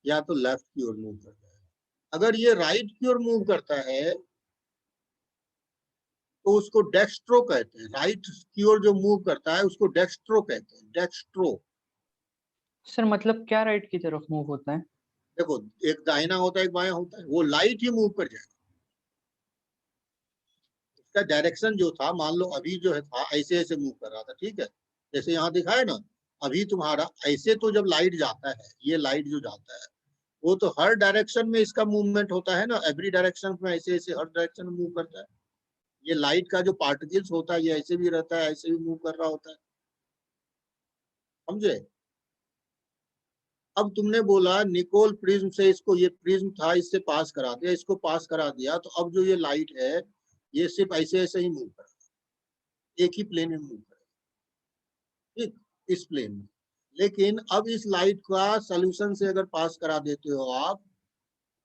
या तो लेफ्ट की ओर मूव कर जाएगा। अगर ये राइट की ओर मूव करता है तो उसको डेक्स्ट्रो कहते हैं। राइट की ओर जो मूव करता है उसको डेक्स्ट्रो कहते हैं, डेक्स्ट्रो। सर मतलब क्या राइट की तरफ मूव होता है? देखो एक दाहिना होता है एक बायां होता है, वो लाइट ही मूव कर जाएगा। इसका डायरेक्शन जो था, मान लो अभी जो है था ऐसे ऐसे मूव कर रहा था, ठीक है, जैसे यहाँ दिखा है ना, अभी तुम्हारा ऐसे, तो जब लाइट जाता है, ये लाइट जो जाता है वो तो हर डायरेक्शन में इसका मूवमेंट होता है ना, एवरी डायरेक्शन में ऐसे ऐसे हर डायरेक्शन में मूव करता है। ये लाइट का जो पार्टिकल्स होता है ये ऐसे भी रहता है, ऐसे भी मूव कर रहा होता है, समझे? अब तुमने बोला निकोल प्रिज्म से, इसको, ये प्रिज्म था इससे पास करा दिया, इसको पास करा दिया, तो अब जो ये लाइट है ये सिर्फ ऐसे ऐसे ही मूव करेगा, एक ही प्लेन में मूव करेगा, ठीक, इस प्लेन में। लेकिन अब इस लाइट का सॉल्यूशन से अगर पास करा देते हो आप,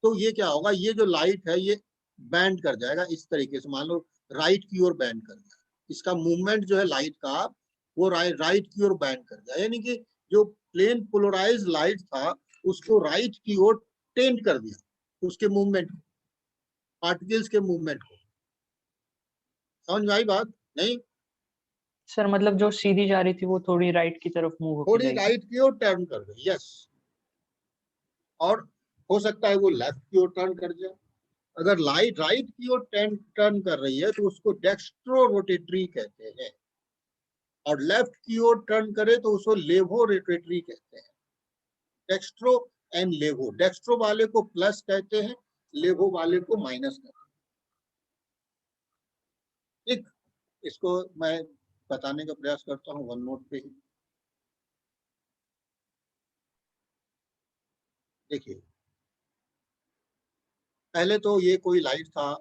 तो ये क्या होगा, ये जो लाइट है ये बैंड कर जाएगा इस तरीके से, मान लो राइट की ओर बैंड कर जाएगा, इसका मूवमेंट जो है लाइट का वो राइट की ओर बैंड कर जाएगा, यानी कि जो प्लेन पोलराइज लाइट था उसको राइट की ओर टेंड कर दिया, उसके मूवमेंट को, पार्टिकल्स के मूवमेंट को। समझ में आई बात नहीं? सर मतलब जो सीधी जा रही थी वो थोड़ी राइट की तरफ मूव होके थोड़ी जाएगी। राइट की ओर टर्न कर गई, यस। और हो सकता है वो लेफ्ट की ओर टर्न कर जाए। अगर लाइट राइट की ओर टर्न कर रही है तो उसको डेक्स्ट्रो रोटेटरी कहते हैं, और लेफ्ट की ओर टर्न करे तो उसको लेवो रोटेटरी कहते हैं। डेक्स्ट्रो एंड लेवो, डेक्स्ट्रो वाले को प्लस कहते हैं, लेवो वाले को माइनस कहते हैं, ठीक। इसको मैं बताने का प्रयास करता हूँ वन नोट पे ही। देखिए पहले तो ये कोई लाइट था,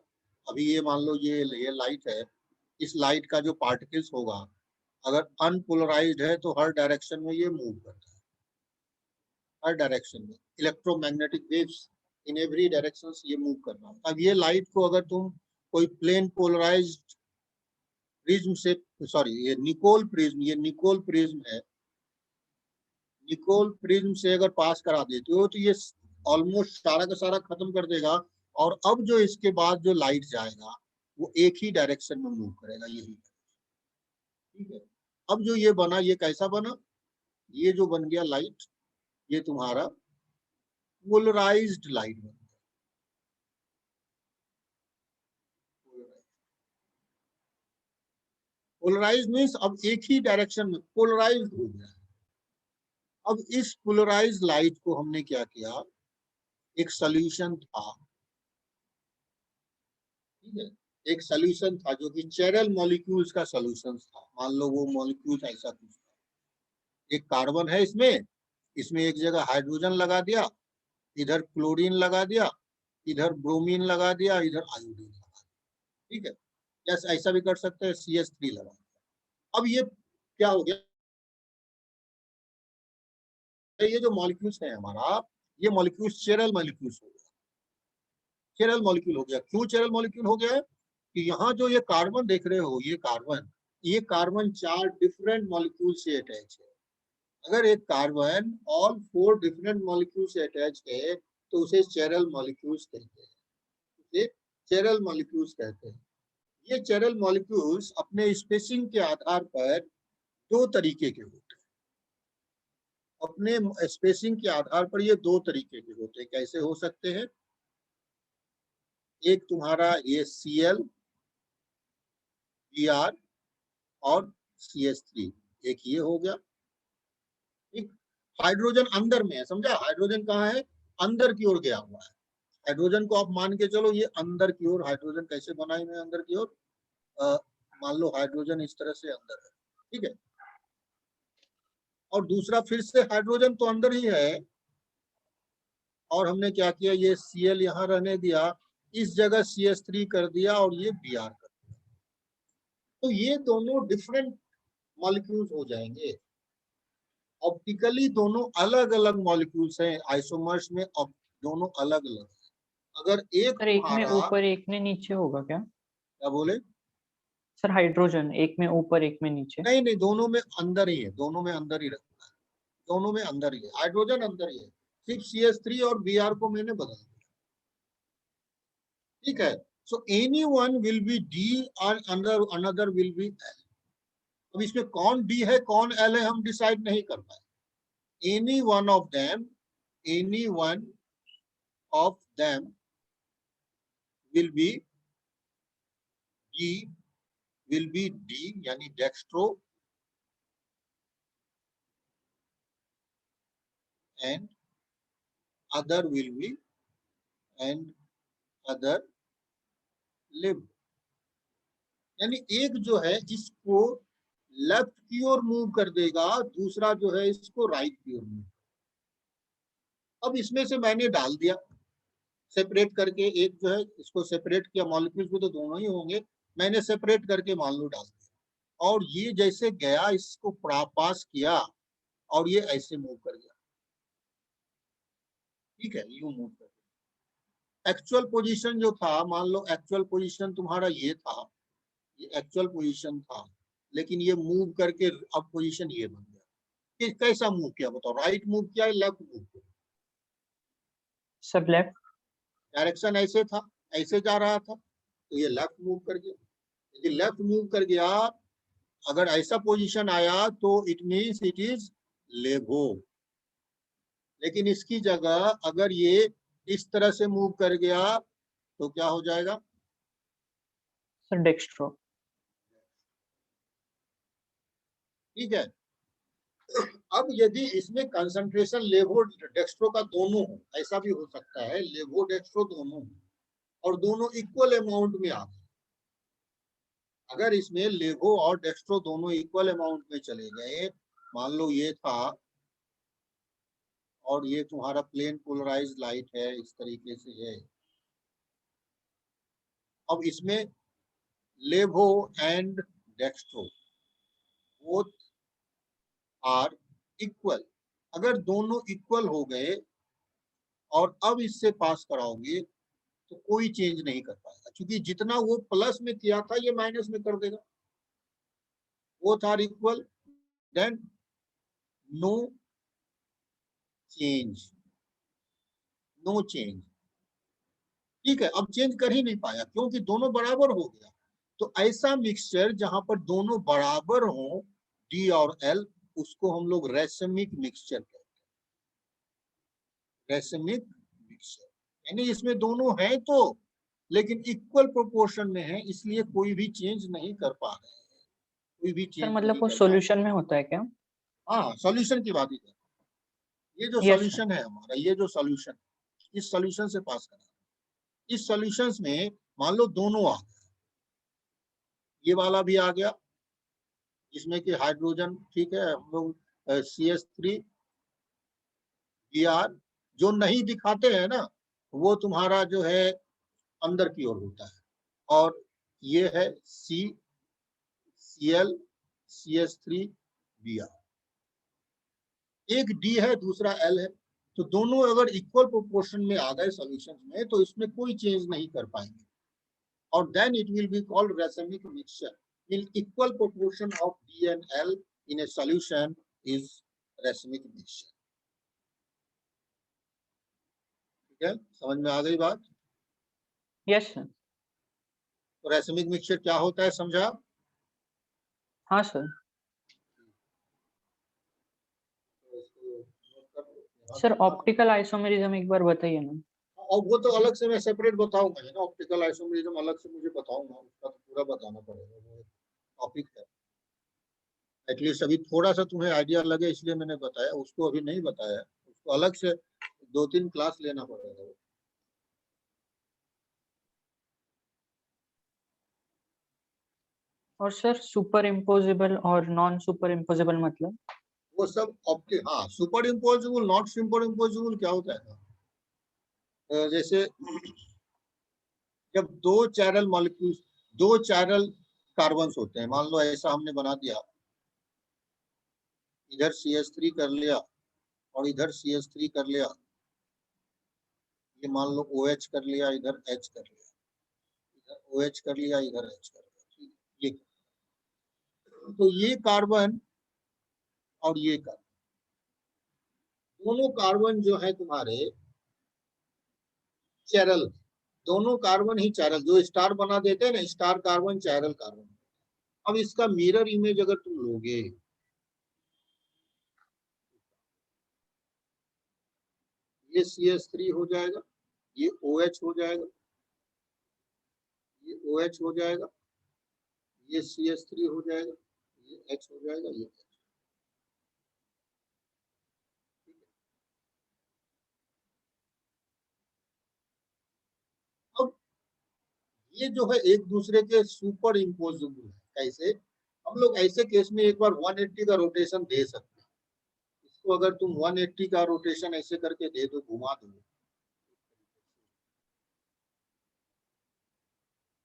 अभी ये मान लो ये लाइट है, इस लाइट का जो पार्टिकल्स होगा अगर अनपोलराइज्ड है तो हर डायरेक्शन में ये मूव करता है, हर डायरेक्शन में electromagnetic waves in every direction ये मूव कर रहा है। अब ये लाइट को अगर तुम कोई प्लेन पोलराइज्ड प्रिज्म से, सॉरी ये निकोल प्रिज्म, ये निकोल प्रिज्म है, निकोल प्रिज्म से अगर पास करा देते हो तो ये ऑलमोस्ट सारा का सारा खत्म कर देगा, और अब जो इसके बाद जो लाइट जाएगा वो एक ही डायरेक्शन में मूव करेगा, यही, ठीक है। अब जो ये बना, ये कैसा बना, ये जो बन गया लाइट, ये तुम्हारा पोलराइज्ड लाइट बन गया। पोलराइज्ड मीन्स अब एक ही डायरेक्शन में पोलराइज्ड हो गया। अब इस पोलराइज्ड लाइट को हमने क्या किया, एक सॉल्यूशन था, ठीक है, एक सॉल्यूशन था जो कि चैरल मॉलिक्यूल्स का सॉल्यूशन था। मान लो वो मॉलिक्यूल ऐसा कुछ था, एक कार्बन है इसमें, इसमें एक जगह हाइड्रोजन लगा दिया, इधर क्लोरीन लगा दिया, इधर ब्रोमीन लगा दिया, इधर आयोडीन लगा दिया, ठीक है। यस ऐसा भी कर सकते हैं, CH3 लगा दिया। अब ये क्या हो गया, ये जो मॉलिक्यूल्स है हमारा, ये मॉलिक्यूल्स चेरल मॉलिक्यूल्स हो गया, चेरल मॉलिक्यूल हो गया। क्यों चेरल मॉलिक्यूल हो गया है? कि यहाँ जो ये कार्बन देख रहे हो, ये कार्बन 4 डिफरेंट मॉलिक्यूल से अटैच है। अगर एक कार्बन ऑल 4 डिफरेंट मॉलिक्यूल से अटैच है तो उसे चिरल मॉलिक्यूल्स कहते हैं। ये चिरल मॉलिक्यूल्स कहते हैं। ये चिरल मॉलिक्यूल्स अपने स्पेसिंग के आधार पर दो तरीके के होते हैं। अपने स्पेसिंग के आधार पर ये दो तरीके के होते हैं। कैसे हो सकते हैं? एक तुम्हारा ये Cl, Br और CH3, एक ये हो गया। ठीक, हाइड्रोजन अंदर में है, समझा? हाइड्रोजन कहाँ है? अंदर की ओर गया हुआ है। हाइड्रोजन को आप मान के चलो ये अंदर की ओर। हाइड्रोजन कैसे बनाई मैं अंदर की ओर? मान लो हाइड्रोजन इस तरह से अंदर है, ठीक है। और दूसरा फिर से हाइड्रोजन तो अंदर ही है, और हमने क्या किया, ये Cl यहाँ रहने दिया, इस जगह CH3 कर दिया और ये Br कर दिया। तो ये दोनों डिफरेंट मॉलिक्यूल्स हो जाएंगे। ऑप्टिकली दोनों अलग अलग मॉलिक्यूल्स हैं, आइसोमर्स में दोनों अलग अलग हैं। अगर एक सर एक में तुम्हारा, ऊपर एक में नीचे होगा क्या? क्या बोले? सर हाइड्रोजन एक में ऊपर एक में नीचे? नहीं नहीं, दोनों में अंदर ही है, दोनों में अंदर ही रखना है, दोनों में अंदर ही है, हाइड्रोजन अंदर ही है। सिर्फ CH3 और Br को मैंने बदल दिया, ठीक है। So any one will be D और अनदर विल बी L। अब इसमें कौन D है कौन L है हम डिसाइड नहीं कर पाए। Any one of them will be D यानी dextro, and other will be and other live. यानी एक जो है इसको लेफ्ट की ओर मूव कर देगा, दूसरा जो है इसको राइट की ओर मूव। अब इसमें से मैंने डाल दिया सेपरेट करके, एक जो है इसको सेपरेट किया, मॉलिक्यूल्स में तो दोनों ही होंगे, मैंने सेपरेट करके मान लो डाल दिया, और ये जैसे गया इसको पास किया और ये ऐसे मूव कर गया, ठीक है, यूं मूव कर गया। एक्चुअल पोजीशन जो था, मान लो एक्चुअल पोजीशन तुम्हारा ये था, ये एक्चुअल पोजीशन था, लेकिन ये मूव करके अब पोजीशन ये बन गया। कि कैसा मूव किया बताओ? राइट मूव किया, लेफ्ट मूव किया? Sir left. डायरेक्शन ऐसे था, ऐसे जा रहा था, तो ये लेफ्ट मूव कर गया। यदि लेफ्ट मूव कर गया, अगर ऐसा पोजीशन आया तो इट मींस इट इज लेवो। लेकिन इसकी जगह अगर ये इस तरह से मूव कर गया तो क्या हो जाएगा? Sir dextro. ठीक है। अब यदि इसमें कंसंट्रेशन लेवो डेक्स्ट्रो का दोनों हो, ऐसा भी हो सकता है, लेवो डेक्स्ट्रो दोनों हो और दोनों इक्वल अमाउंट में आ गए। अगर इसमें लेवो और डेक्स्ट्रो दोनों इक्वल अमाउंट में चले गए, मान लो ये था और ये तुम्हारा प्लेन पोलराइज लाइट है, इस तरीके से है। अब इसमें levo and dextro both are equal. अगर दोनों इक्वल हो गए और अब इससे पास कराओगे तो कोई चेंज नहीं कर पाएगा, क्योंकि जितना वो प्लस में किया था ये माइनस में कर देगा। Both are equal, then no change, no change. ठीक है, अब चेंज कर ही नहीं पाया क्योंकि दोनों बराबर हो गया। तो ऐसा मिक्सचर जहां पर दोनों बराबर हो, डी और एल, उसको हम लोग रेसमिक मिक्सचर कहते हैं। रेसमिक मिक्सचर यानी इसमें दोनों हैं तो, लेकिन इक्वल प्रोपोर्शन में है, इसलिए कोई भी चेंज नहीं कर पा रहे हैं, कोई भी सर चेंज मतलब नहीं वो कर पा सॉल्यूशन में होता है क्या? रहे। हाँ, सॉल्यूशन की बात ही कर, ये जो यस सर। सॉल्यूशन है हमारा, ये जो सॉल्यूशन, इस सॉल्यूशन से पास करना। इस सॉल्यूशंस में मान लो दोनों आ गया, ये वाला भी आ गया जिसमें कि हाइड्रोजन, ठीक है, हम लोग CH3 Br जो नहीं दिखाते हैं ना, वो तुम्हारा जो है अंदर की ओर होता है, और ये है Cl CH3 Br। एक D है, दूसरा L है, तो दोनों अगर इक्वल प्रोपोर्शन में आ गए सॉल्यूशन में तो इसमें कोई चेंज नहीं कर पाएंगे। और then it will be called racemic mixture. In equal proportion of D and L in a solution is racemic mixture. ठीक है, समझ में आ गई बात? Yes sir. तो racemic mixture क्या होता है समझा? हाँ सर। सर ऑप्टिकल आइसोमेरिज्म एक बार बताइए ना। और वो तो अलग से मैं सेपरेट बताऊंगा ना, ऑप्टिकल आइसोमेरिज्म अलग से मुझे बताऊंगा, उसका तो पूरा बताना पड़ेगा, वो टॉपिक है। एटलीस्ट अभी थोड़ा सा तुम्हें आइडिया लगे इसलिए मैंने बताया, उसको अभी नहीं बताया, उसको अलग से 2-3 क्लास लेना पड़ेगा। और सर सुपर इम्पोजेबल और नॉन सुपर इम्पोजेबल मतलब? वो सब हाँ, super imposable not super imposable क्या होता है? जैसे जब दो चायरल मॉलिक्यूल्स, दो चायरल कार्बन्स होते हैं, मान लो ऐसा हमने बना दिया, इधर CH3 कर लिया और इधर CH3 कर लिया, ये मान लो OH कर लिया, इधर H कर लिया, इधर OH कर लिया, इधर H कर लिया, ठीक है। तो ये कार्बन और ये कार्बन, दोनों कार्बन जो है तुम्हारे चैरल, दोनों कार्बन ही चैरल, जो स्टार बना देते हैं ना, स्टार कार्बन चैरल कार्बन। अब इसका मिरर इमेज अगर तुम लोगे, ये CH3 हो जाएगा, ये OH हो जाएगा, ये OH हो जाएगा, ये CH3 हो जाएगा, ये H हो जाएगा, ये H। अब ये जो है एक दूसरे के सुपर इम्पोजिबल है। कैसे? हम लोग ऐसे केस में एक बार 180 का रोटेशन दे सकते हैं। इसको अगर तुम 180 का रोटेशन ऐसे करके दे दो, घुमा दो,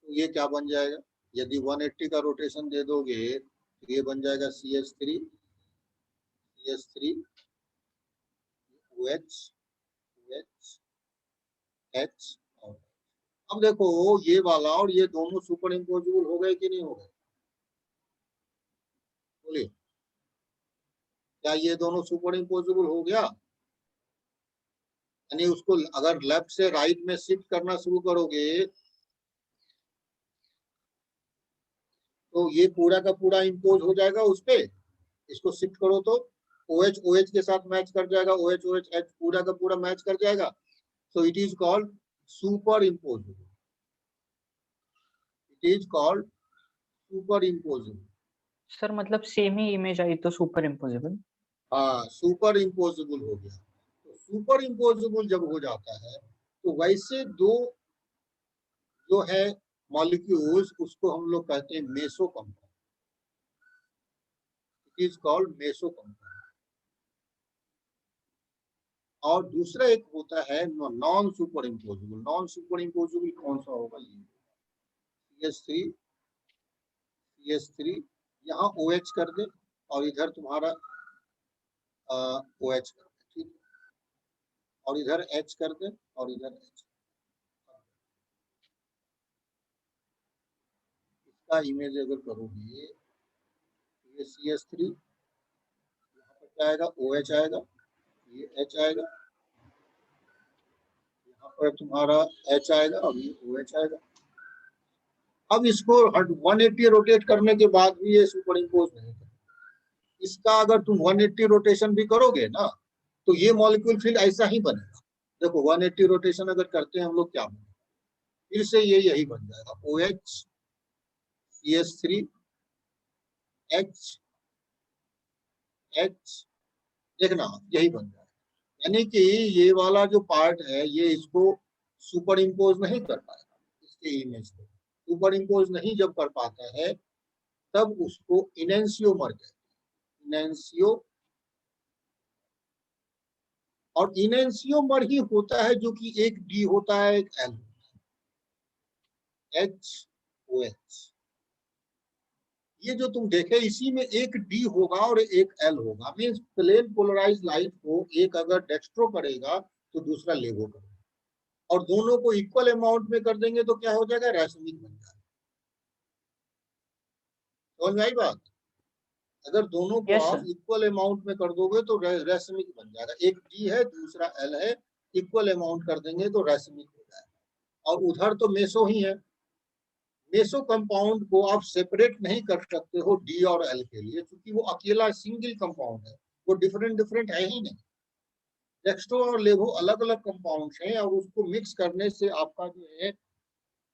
तो ये क्या बन जाएगा? यदि 180 का रोटेशन दे दोगे तो ये बन जाएगा CH3 OH H। अब देखो ये वाला और ये दोनों सुपर इम्पोजिबल हो गए कि नहीं हो गए? बोलिए, क्या ये दोनों सुपर इम्पोजिबल हो गया? यानी उसको अगर लेफ्ट से राइट में शिफ्ट करना शुरू करोगे तो ये पूरा का पूरा इम्पोज हो जाएगा उस पे। इसको शिफ्ट करो तो OH OH के साथ मैच कर जाएगा, OH OH H पूरा का पूरा मैच कर जाएगा। So it is called super imposable, it is called super imposable. Sir मतलब सेम ही इमेज आई तो सुपर इम्पोजेबल? हाँ, सुपर इम्पोजिबल हो गया। तो सुपर इम्पोजिबल जब हो जाता है तो वैसे दो जो है मॉलिक्यूल्स, उसको हम लोग कहते हैं meso compound, it is called meso compound. और दूसरा एक होता है non super imposable. Non super imposable कौन सा होगा? ये CH3 यहाँ OH कर दे और इधर तुम्हारा OH कर दे, ठीक, और इधर H कर दे और इधर H। इसका इमेज अगर करोगे, ये CH3, यहाँ पर क्या आएगा? OH आएगा, ये H आएगा, यहाँ पर तुम्हारा H आएगा और ये OH आएगा। अब इसको 180 रोटेट करने के बाद भी ये सुपर इम्पोज नहीं करता। इसका अगर तुम 180 रोटेशन भी करोगे ना तो ये मॉलिक्यूल फिर ऐसा ही बनेगा। देखो 180 रोटेशन अगर करते हैं हम लोग, क्या बनेगा? फिर से ये यही बन जाएगा, OH CH3 H H, देखना यही बन जाएगा। यानी कि ये वाला जो पार्ट है ये इसको सुपर इम्पोज नहीं कर पाएगा, इसके इमेज को सुपर इम्पोज नहीं जब कर पाता है तब उसको इनेंसियोमर कहते हैं, इनेंसियो। और इनेंसियोमर ही होता है जो कि एक डी होता है, एक एल होता है, HOH। ये जो तुम देखे इसी में एक डी होगा और एक एल होगा। मीन्स प्लेन पोलराइज लाइट को एक अगर डेक्स्ट्रो करेगा तो दूसरा लेगो करेगा, और दोनों को इक्वल अमाउंट में कर देंगे तो क्या हो जाएगा, रैसमिक बन जाएगा। समझ में आई बात? अगर दोनों को Yes, आप sir. इक्वल अमाउंट में कर दोगे तो रैसमिक बन जाएगा। एक डी है दूसरा एल है, इक्वल अमाउंट कर देंगे तो रैसमिक हो जाएगा। और उधर तो मेसो ही है, मेसो कंपाउंड को आप सेपरेट नहीं कर सकते हो डी और एल के लिए, क्योंकि वो अकेला सिंगल कंपाउंड है, वो डिफरेंट डिफरेंट है ही नहीं। डेक्स्ट्रो और लेवो अलग अलग कंपाउंड्स हैं और उसको मिक्स करने से आपका जो है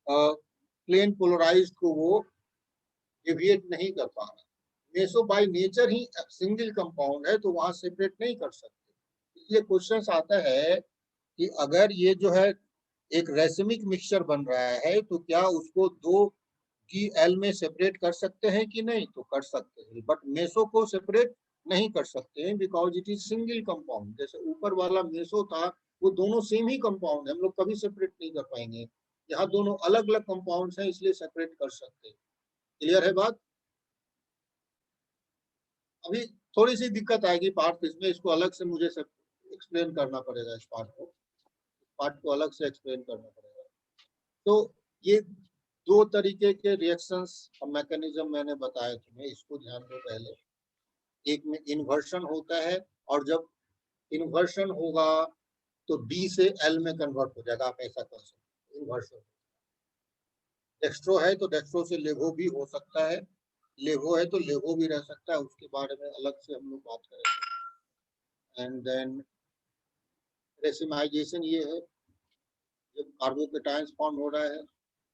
प्लेन पोलराइज्ड को वो डेविएट नहीं कर पा रहा। Meso by nature he single compound है तो वहां सेपरेट नहीं कर सकते। इसलिए क्वेश्चन आता है कि अगर ये जो है एक रेसिमिक मिक्सचर बन रहा है तो क्या उसको दो डी एल में सेपरेट कर सकते हैं कि नहीं, तो कर सकते हैं, बट मेसो को सेपरेट नहीं कर सकते हैं because it is single compound. जैसे ऊपर वाला मेसो था वो दोनों सेम ही कंपाउंड है, हम लोग कभी सेपरेट नहीं कर पाएंगे। यहाँ दोनों अलग अलग कंपाउंड्स हैं इसलिए सेपरेट कर सकते हैं। क्लियर है बात? अभी थोड़ी सी दिक्कत आएगी पार्ट इसमें, इसको अलग से मुझे एक्सप्लेन करना पड़ेगा, इस पार्ट को अलग से एक्सप्लेन करना पड़ेगा। तो ये दो तरीके के रिएक्शंस और मैकेनिज्म मैंने बताए तुम्हें, इसको ध्यान दो पहले। एक में इन्वर्शन होता है और जब इन्वर्शन होगा तो डी से एल में कन्वर्ट हो जाएगा, आप ऐसा कर सकते हो इन्वर्शन। डेक्स्ट्रो है तो डेक्स्ट्रो से लेवो भी हो सकता है, लेवो है तो लेवो भी रह सकता है, उसके बारे में अलग से हम लोग बात करेंगे। एंड देन रेसिमाइजेशन ये है जब कार्बोकेटायंस फॉर्म हो रहा है।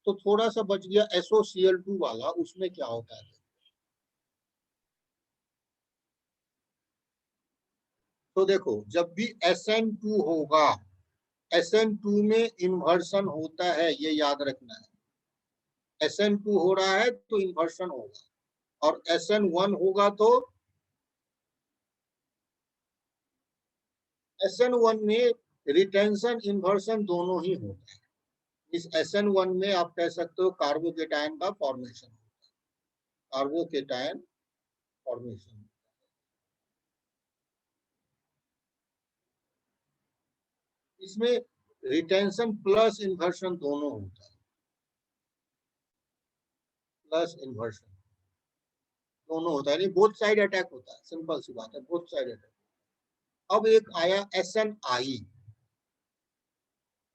तो थोड़ा सा बच गया SOCl2 वाला, उसमें क्या होता है। तो देखो जब भी SN2 होगा, SN2 में इन्वर्सन होता है, ये याद रखना है। SN2 हो रहा है तो इन्वर्सन होगा, और SN1 होगा तो SN1 में रिटेंशन इन्वर्सन दोनों ही होता है। इस SN1 में आप कह सकते हो कार्बोकेटायन का फॉर्मेशन होता है, कार्बोकेटायन फॉर्मेशन। इसमें रिटेंशन प्लस इन्वर्सन दोनों होता है, प्लस इन्वर्सन दोनों होता है, बोथ साइड अटैक होता है, सिंपल सी बात है, बोथ साइड अटैक। अब एक आया SNI।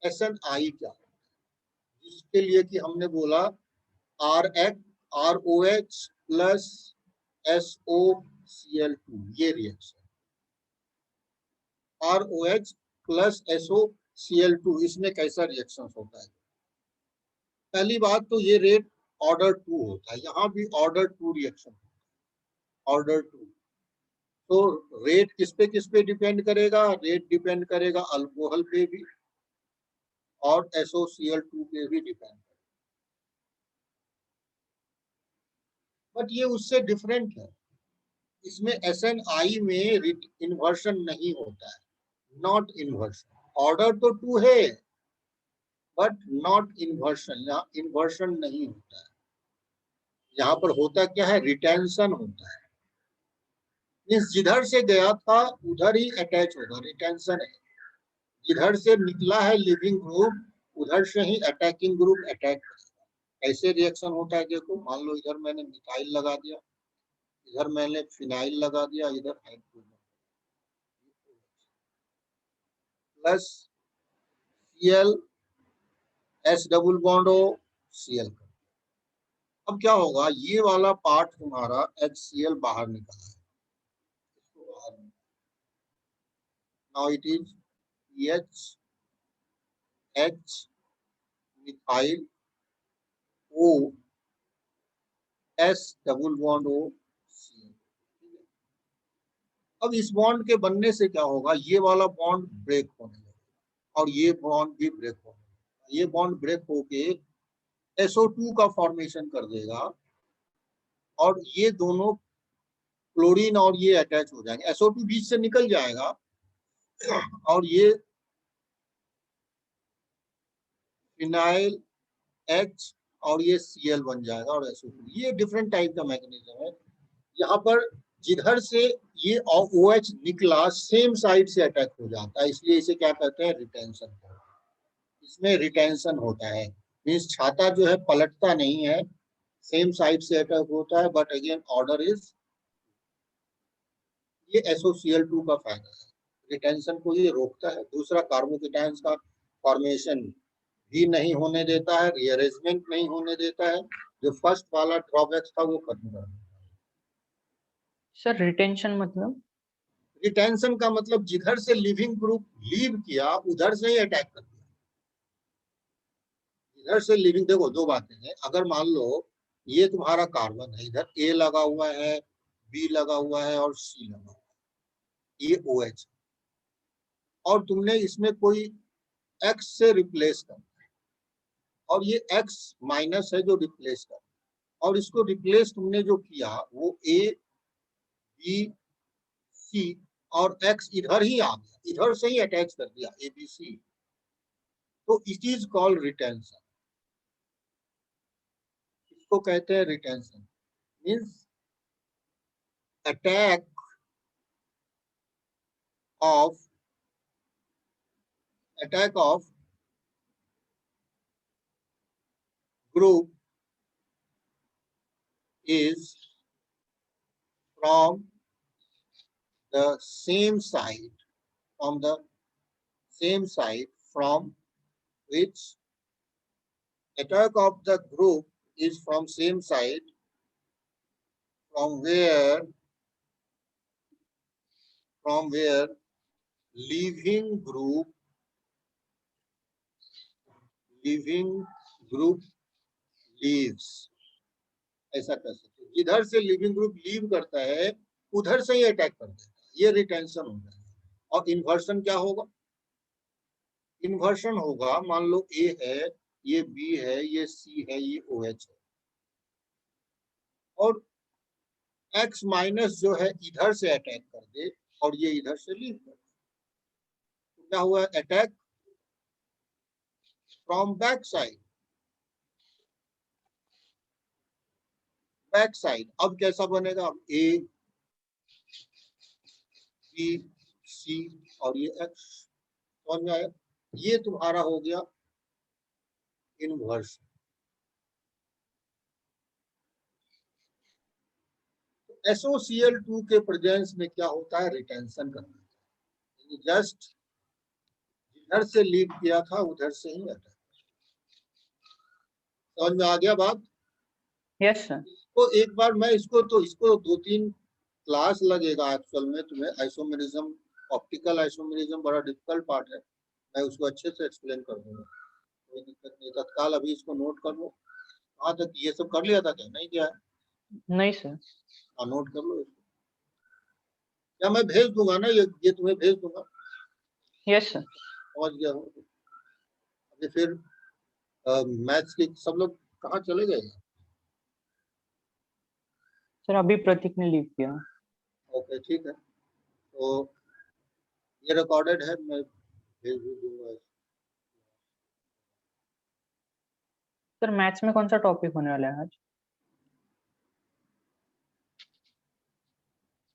SNI क्या है, जिसके लिए कि हमने बोला ROH प्लस SOCl2, ये रिएक्शन ROH प्लस SOCl2, इसमें कैसा रिएक्शन होता है। पहली बात तो ये रेट ऑर्डर 2 होता है, यहाँ भी ऑर्डर 2 रिएक्शन, ऑर्डर 2। तो रेट किस पे डिपेंड करेगा, रेट डिपेंड करेगा अल्कोहल पे भी और SOCl2 पे भी डिपेंड करेगा। बट ये उससे डिफरेंट है, इसमें SNI में इन्वर्शन नहीं होता है, नॉट इन्वर्शन। ऑर्डर तो 2 है बट नॉट इन्वर्शन, यहाँ इन्वर्शन नहीं होता है। यहाँ पर होता क्या है, रिटेंशन होता है। मीन्स जिधर से गया था उधर ही अटैच होगा, रिटेंशन है। जिधर से निकला है लिविंग ग्रुप उधर से ही अटैकिंग ग्रुप अटैक करेगा। ऐसे रिएक्शन होता है, देखो मान लो इधर मैंने मिथाइल लगा दिया, इधर मैंने फिनाइल लगा दिया, इधर hydrogen plus Cl S double bond O Cl। अब क्या होगा, ये वाला पार्ट तुम्हारा HCl बाहर निकला है, इसको बाहर निकाला। Now it is H methyl O S double bond O Cl। अब इस बॉन्ड के बनने से क्या होगा, ये वाला बॉन्ड ब्रेक होने लगेगा और ये बॉन्ड भी ब्रेक होने लगेगा। ये बॉन्ड ब्रेक होके SO2 का फॉर्मेशन कर देगा और ये दोनों क्लोरीन और ये अटैच हो जाएंगे, SO2 बीच से निकल जाएगा और ये फिनाइल H और ये Cl बन जाएगा और SO2। ये डिफरेंट टाइप का मैकेनिज्म है। यहाँ पर जिधर से ये OH निकला सेम साइड से अटैक हो जाता है, इसलिए इसे क्या कहते हैं, रिटेंशन। इसमें रिटेंशन होता है, मीन्स छाता जो है पलटता नहीं है, सेम साइड से अटैक होता है, बट अगेन ऑर्डर इज, ये SOCl2 का फायदा है, रिटेंशन को ये रोकता है। दूसरा, कार्बोकेटायंस का फॉर्मेशन भी नहीं होने देता है, रीअरेंजमेंट नहीं होने देता है, जो फर्स्ट वाला ड्रॉबैक्स था वो खत्म कर देता है। सर रिटेंशन मतलब? रिटेंशन का मतलब जिधर से लिविंग ग्रुप लीव किया उधर से ही अटैक कर दिया। इधर से लिविंग, देखो दो बातें हैं, अगर मान लो ये तुम्हारा कार्बन है, इधर A लगा हुआ है, B लगा हुआ है और C लगा हुआ है, ये OH, और तुमने इसमें कोई X से रिप्लेस कर, और ये X माइनस है जो रिप्लेस कर, और इसको रिप्लेस तुमने जो किया वो A B C और X इधर ही आ गया, इधर से ही अटैच कर दिया ABC, तो इट इज कॉल्ड रिटेंशन। इसको कहते हैं retention, means attack of group is from the same side, from which attack of the group is from same side from where living group leaves, ऐसा कर सकते हैं, जिधर से लिविंग ग्रुप लीव करता है उधर से ही अटैक कर देता है, ये रिटेंशन होता है। और इन्वर्सन क्या होगा? इन्वर्सन होगा, मान लो A है, ये B है, ये C है, ये OH है, और X माइनस जो है इधर से अटैक कर दे और ये इधर से लीव कर दे, तो क्या हुआ? Attack from back side. अब कैसा बनेगा? अब A B C और ये X, समझ में आया? ये तुम्हारा हो गया इन्वर्स। SOCl2 के प्रेजेंस में क्या होता है? रिटेंशन करना, जस्ट जिधर से लीव किया था उधर से ही अटैक। समझ में आ गया बात? Yes sir. तो एक बार मैं इसको 2-3 क्लास लगेगा एक्चुअल में तुम्हें। आइसोमेरिज्म, ऑप्टिकल आइसोमेरिज्म बड़ा डिफिकल्ट पार्ट है, मैं उसको अच्छे से एक्सप्लेन कर दूंगा, कोई दिक्कत नहीं। तत्काल अभी इसको नोट कर लो। हाँ, तक ये सब कर लिया था क्या? नहीं किया है? नहीं सर। हाँ, नोट कर लो इसको, या मैं भेज दूंगा ना, ये तुम्हें भेज दूंगा। Yes sir. समझ गया हूँ। अभी फिर मैथ्स के सब लोग कहाँ चले गए? सर अभी प्रतीक ने लीव किया। ओके, ठीक है, तो ये रिकॉर्डेड है, मैं भेज भी दूंगा। सर मैथ्स में कौन सा टॉपिक होने वाला है आज?